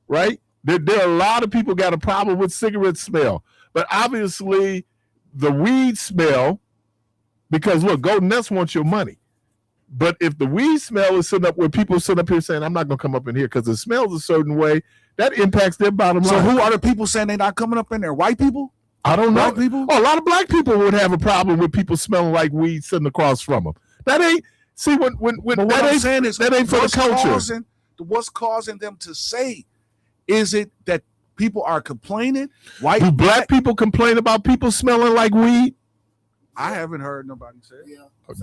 right? There are a lot of people got a problem with cigarette smell. But obviously, the weed smell, because look, Golden Nest wants your money. But if the weed smell is sitting up where people sit up here saying, I'm not going to come up in here because it smells a certain way, that impacts their bottom line. So who are the people saying they're not coming up in there? White people? I don't know. Black people? Oh, a lot of black people would have a problem with people smelling like weed sitting across from them. That ain't, see, when that ain't, saying is, that ain't for the culture. What's causing them to say, is it that people are complaining? Do black people complain about people smelling like weed? I haven't heard nobody say it. Oh,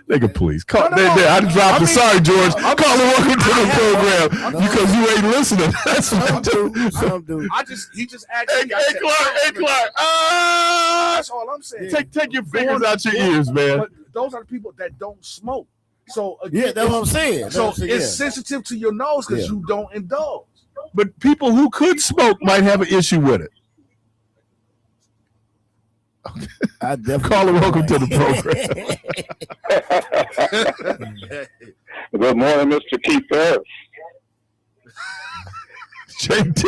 nigga, please. Call, I dropped the sorry, George. Call and welcome to the program because you ain't listening. That's what I do. Some do. He just asked Hey, me. Clark. That's all I'm saying. Take your fingers out your ears, man. But those are the people that don't smoke. So again, Yeah, that's what I'm saying. So it's sensitive to your nose because you don't indulge. But people who could smoke might have an issue with it. I definitely Call and welcome to the program. Good morning, Mr. Keith Parris. JT.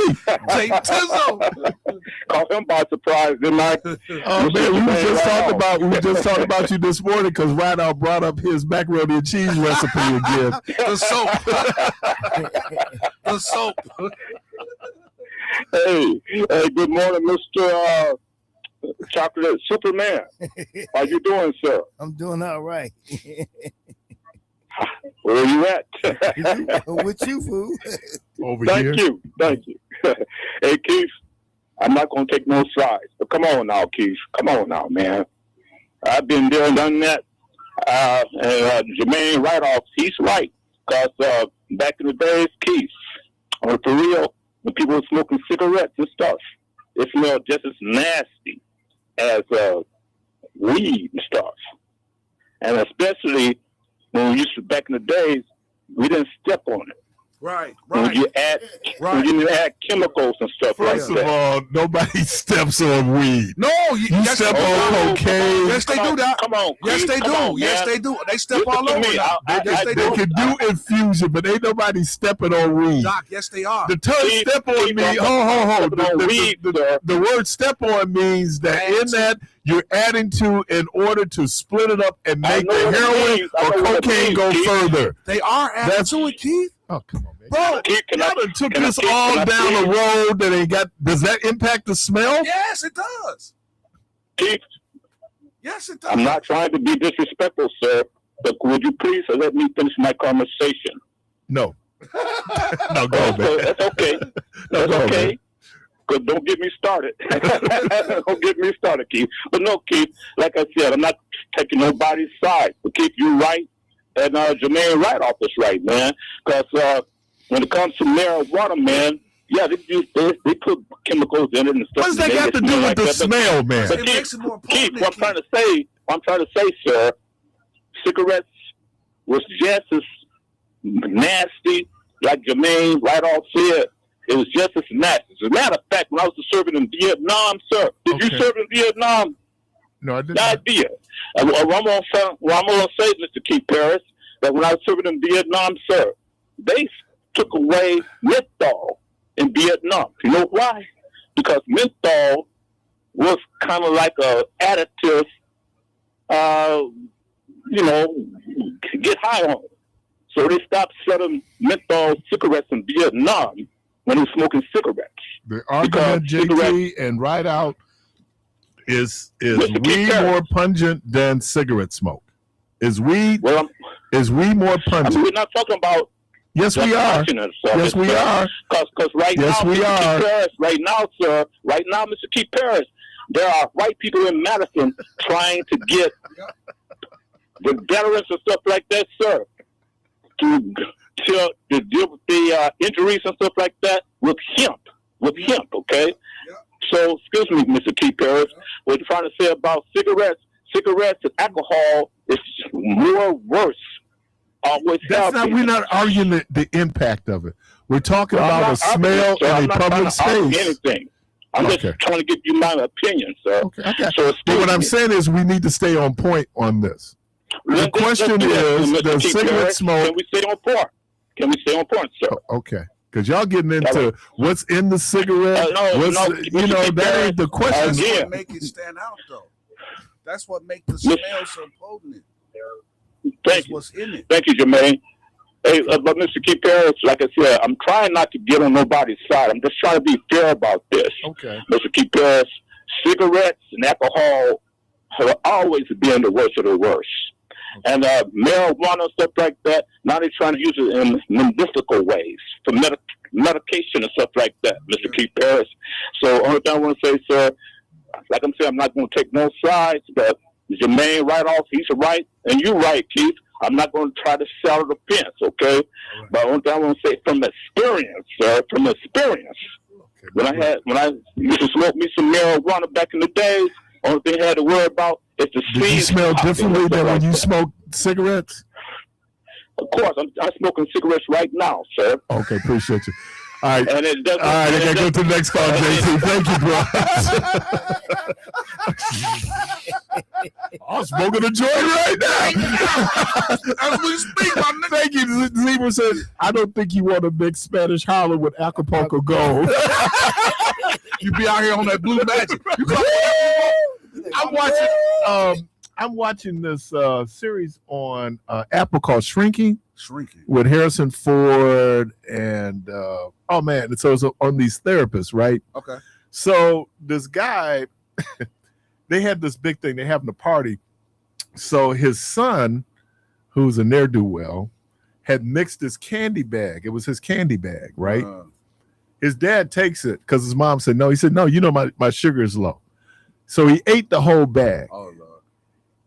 Caught him by surprise, didn't I? Oh man, we just talked about you this morning because Rhino brought up his macaroni and cheese recipe again. The soap. Hey, good morning, Mr. Chocolate Superman. How you doing, sir? I'm doing all right. Where are you at? With you, fool. Over Thank here. you. Hey, Keith, I'm not going to take no sides, but come on now, Keith. Come on now, man. I've been there and done that. And Jermaine Right-Off, he's right. Because back in the days, Keith, for real, when people were smoking cigarettes and stuff, it smelled just as nasty as weed and stuff. And especially when we used to, back in the days, we didn't step on it. Right. When you add chemicals and stuff First like of that. all, nobody steps on weed. No, you step on cocaine. Yes, they do that. Come on. Yes, Keith, they come do. on, Yes, man. they do. They step Listen all to over me. now. Yes, they They do. can do infusion, but ain't nobody stepping on weed. Doc, yes, they are. The term Keith, step on Keith, me, I'm ho. stepping on weed, sir. The word step on means that in that you're adding to in order to split it up and I make know the what it heroin means. I or know what it cocaine means, go Keith. further. They are adding to it, Keith. Oh, come on, man. Bro, Keith, Y'all done took this all down the road that ain't got. Does that impact the smell? Yes, it does. Keith, Yes, it does. I'm not trying to be disrespectful, sir, but would you please let me finish my conversation? No. No, go, man. That's okay. That's Go, okay. man. Cause don't get me started. Don't get me started, Keith. But no, Keith, like I said, I'm not taking nobody's side. But Keith, you're right. And Jermaine Right-Off is right, man. Because when it comes to marijuana, man, yeah, they put chemicals in it and stuff. What does that got to do with the smell, man? But It Keith, makes it more Keith, potent, what I'm trying to say, sir, cigarettes was just as nasty, like Jermaine Right-Off said. It was just as nasty. As a matter of fact, when I was serving in Vietnam, sir, did you serve in Vietnam? No, I didn't. I did. I'm going to say, Mr. Keith Parris, that when I was serving in Vietnam, sir, they took away menthol in Vietnam. You know why? Because menthol was kind of like a additive, to get high on. So they stopped selling menthol cigarettes in Vietnam when they were smoking cigarettes. The argument, JT, and right out is weed more pungent than cigarette smoke? Is weed more pungent? We're not talking about. Yes, we are. Yes, we are. Because right Yes, now, we Mr. are. Keith Parris, right now, sir, right now, Mr. Keith Parris, there are white people in Madison trying to get the veterans and stuff like that, sir, to deal with the injuries and stuff like that with hemp, okay? So, excuse me, Mr. Keith Parris, what you're trying to say about cigarettes and alcohol is more worse. We're not arguing the impact of it. We're talking about a smell in a public space. Anything. I'm just trying to give you my opinion, sir. Okay. So But what I'm saying is we need to stay on point on this. The question is, does cigarette smoke... Can we stay on point? Can we stay on point, sir? Okay. Because y'all getting into what's in the cigarette. That ain't the question. That's what make it stand out, though. That's what make the smell so potent. Thank you. What's in it. Thank you, Jermaine. Hey, but Mr. Keith Parris, like I said, I'm trying not to get on nobody's side. I'm just trying to be fair about this. Okay. Mr. Keith Parris, cigarettes and alcohol have always been the worst of the worst. And marijuana and stuff like that, now they're trying to use it in medicinal ways for medication and stuff like that, Mr. Keith Parris. So only thing I want to say, sir, like I'm saying, I'm not going to take no sides, but Jermaine right off, he's right, and you're right, Keith. I'm not going to try to sell the fence, okay? But one thing I want to say from experience, sir, from experience. When I used to smoke me some marijuana back in the days, only thing I had to worry about is the seeds. Did you smell differently than when you smoke cigarettes? Of course, I'm smoking cigarettes right now, sir. Okay, appreciate you. All right, and it doesn't, all right, I gotta go to the next call, JT. Thank you, bro. I'm smoking a joint right now. As we speak, my nigga. Thank you. Zebra said, I don't think you want to mix Spanish Harlem with Acapulco Gold. You be out here on that blue magic. I'm watching this series on Apple called Shrinking Shrinking with Harrison Ford and oh man, it's also on these therapists, right? Okay. So this guy, they had this big thing. They having a party. So his son, who's a ne'er-do-well, had mixed his candy bag. It was his candy bag, right? His dad takes it because his mom said no. He said, no, you know my sugar is low. So he ate the whole bag. Oh, Lord.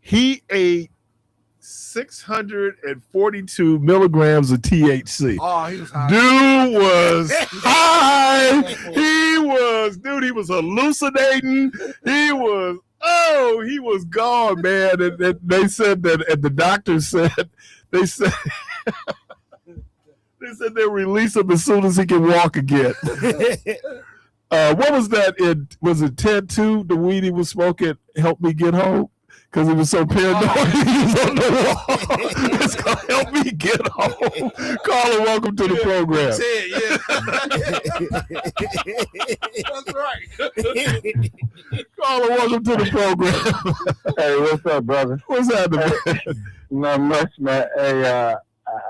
He ate 642 milligrams of THC. Oh, he was high. Dude was high. He was hallucinating. He was gone, man. And they said that, and the doctor said, they said they'll release him as soon as he can walk again. What was that? Was it Ted 2? The weed he was smoking helped me get home? Because he was so paranoid, he was on the wall. It's going to help me get home. Caller, welcome to the program. That's right. Caller, welcome to the program. Hey, what's up, brother? What's happening? Not much, man. Hey,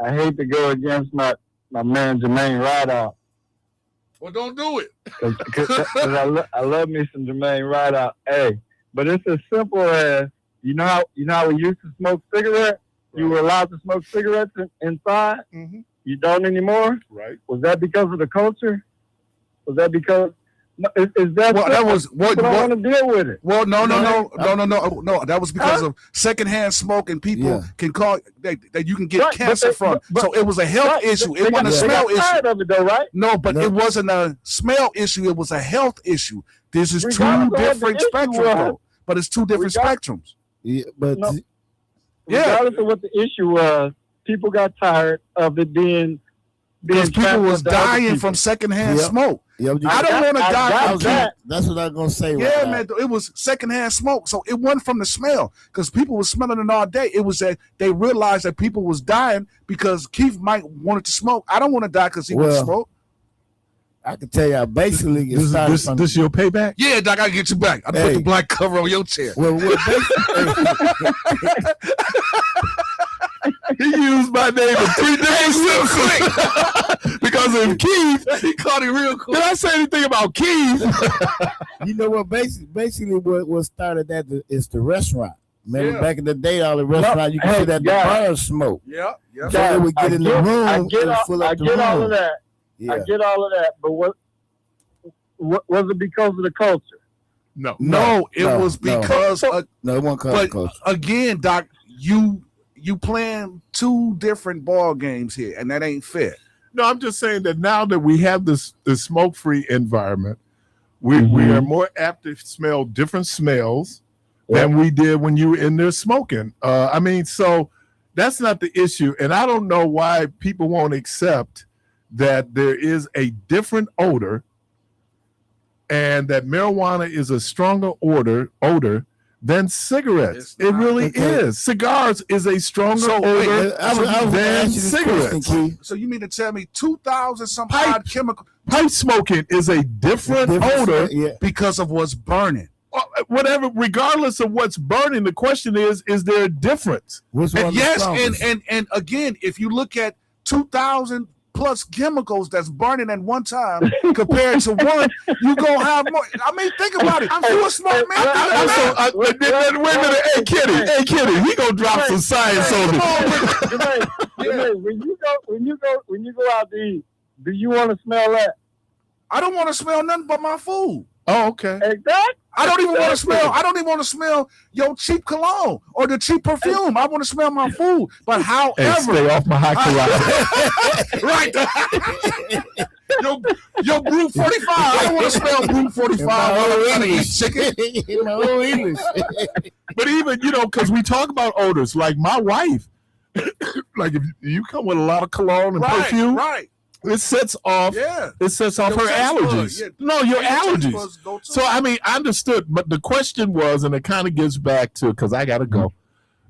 I hate to go against my man Jermaine Rideout. Well, don't do it. Because I love me some Jermaine Rideout. Hey, but it's as simple as, you know how we used to smoke cigarettes? Right. You were allowed to smoke cigarettes inside? Mm-hmm. You don't anymore? Right. Was that because of the culture? Was that because... Is that well, that was what don't want to deal with it? Well, no. That was because of secondhand smoke, and people can call that you can get cancer from. So it was a health issue. It wasn't a smell issue. Tired of it though, right? No, but it wasn't a smell issue. It was a health issue. This is two different spectrums, but it's two different spectrums. Yeah, but regardless of what the issue was, people got tired of it being because people was dying from secondhand smoke. Yep, I don't want to die from that. That's what I'm gonna say. Yeah, man, it was secondhand smoke, so it wasn't from the smell because people were smelling it all day. It was that they realized that people was dying because Keith might wanted to smoke. I don't want to die because he would smoke. I can tell you, basically, this your payback? Yeah, Doc, I can get you back. I put the black cover on your chair. Well, he used my name in 3 days real quick because of Keith. He caught it real quick. Did I say anything about Keith? You know what? Basically, what started that is the restaurant. Remember back in the day, all the restaurants you could see that the bars smoke. Yeah. So they would get in the room and fill up the room. All of that. Yeah. I get all of that, but what was it because of the culture? No, it was because it wasn't because of the culture. Again, Doc, you playing two different ball games here, and that ain't fair. No, I'm just saying that now that we have this smoke-free environment, we are more apt to smell different smells than we did when you were in there smoking. So that's not the issue, and I don't know why people won't accept that there is a different odor and that marijuana is a stronger odor than cigarettes. It really is. Cigars is a stronger odor than cigarettes. So you mean to tell me 2,000 some odd chemical pipe smoking is a different odor because of what's burning? Whatever, regardless of what's burning, the question is there a difference? And again, if you look at 2,000 plus chemicals that's burning at one time compared to one, you gonna have more. I mean, think about it. You a smart man. Wait a minute. Hey, Kitty, he gonna drop some science on me. When you go out to eat, do you want to smell that? I don't want to smell nothing but my food. Oh, okay. Exactly. I don't even want to smell your cheap cologne or the cheap perfume. I want to smell my food. But however, Hey, stay off my high right. Your Brew 45. I don't want to smell Brew 45 while I'm trying to eat chicken. But even, because we talk about odors, like my wife, like if you come with a lot of cologne and perfume, right. It sets off. Yeah. It sets off Your her taste allergies. buds, yeah. No, your Your taste allergies. buds go too. So I understood, but the question was, and it kind of gets back to because I gotta go.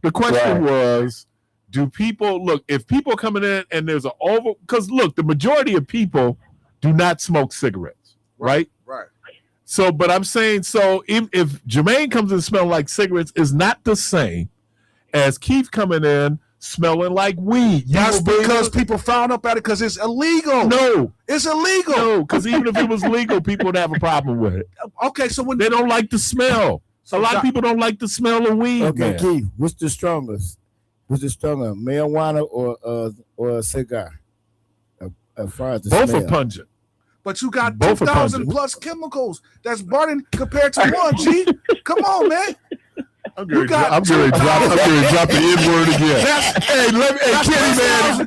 The question was, do people look if people coming in and there's an because look, the majority of people do not smoke cigarettes, right? Right. So, but I'm saying, so if Jermaine comes in smelling like cigarettes, is not the same as Keith coming in smelling like weed. That's because people frown up at it because it's illegal. No, it's illegal. No, because even if it was legal, people would have a problem with it. Okay, so when they don't like the smell, So a lot of people don't like the smell of weed. Okay, man. Keith, what's the strongest? What's the stronger, marijuana or a cigar? As far as the Both smell. are pungent. But you got Both are 2,000 pungent. plus chemicals that's burning compared to one, G. Come on, man. I'm going to drop the N-word again. Hey, Kenny, man,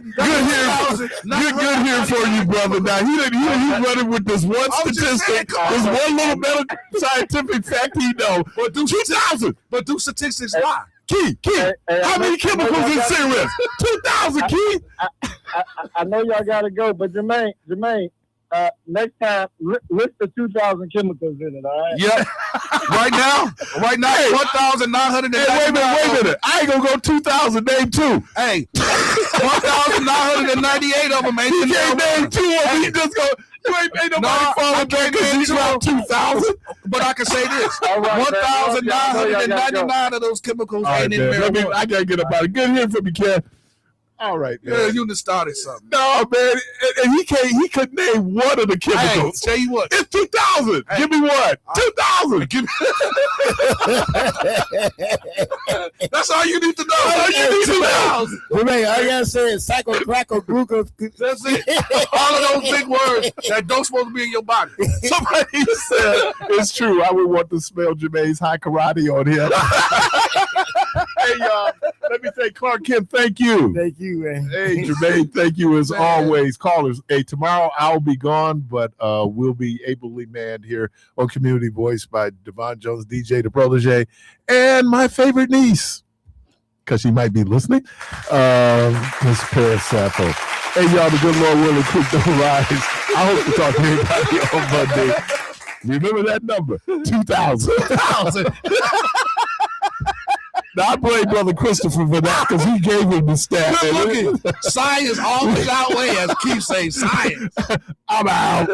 good hearing for you, brother. Now, he's running with this one statistic, this one little medical scientific fact he know. But do 2,000. But do statistics lie? Keith, how many chemicals in cigarettes? 2,000, Keith. I know y'all got to go, but Jermaine, next time, list the 2,000 chemicals in it, all right? Yep. Right now, 1,900. Hey, wait a minute. I ain't going to go 2,000, name two. Hey, 1,998 of them ain't He can't name two of them. He just go, ain't nobody falling back because he's about 2,000. But I can say this. All right, 1,999 of those chemicals ain't in marijuana. I got to get up out of Good hearing from you, Ken. All right, man. Yeah, you done started something. No, man. And he couldn't name one of the chemicals. Hey, tell you what. It's 2,000. Hey. Give me one. 2,000. Give me. That's all you need to know. All you need to know. Jermaine, all you gotta say is glucose. That's it. All of those big words that don't supposed to be in your body. Somebody said it's true. I would want to smell Jermaine's high karate on him. Hey, y'all. Let me say, Clark Kent, thank you. Thank you, man. Hey, Jermaine, thank you as always. Callers, hey, tomorrow I'll be gone, but we'll be ably manned here on Community Voice by Devon Jones, DJ, the protege, and my favorite niece, because she might be listening, Miss Parris Sappho. Hey, y'all, the good Lord willing, quick don't rise. I hope to talk to everybody on Monday. Remember that number, 2,000. 2,000. Now, I blame Brother Christopher for that because he gave him the stat. Good looking. Science always outweighs, as Keith says, science. I'm out.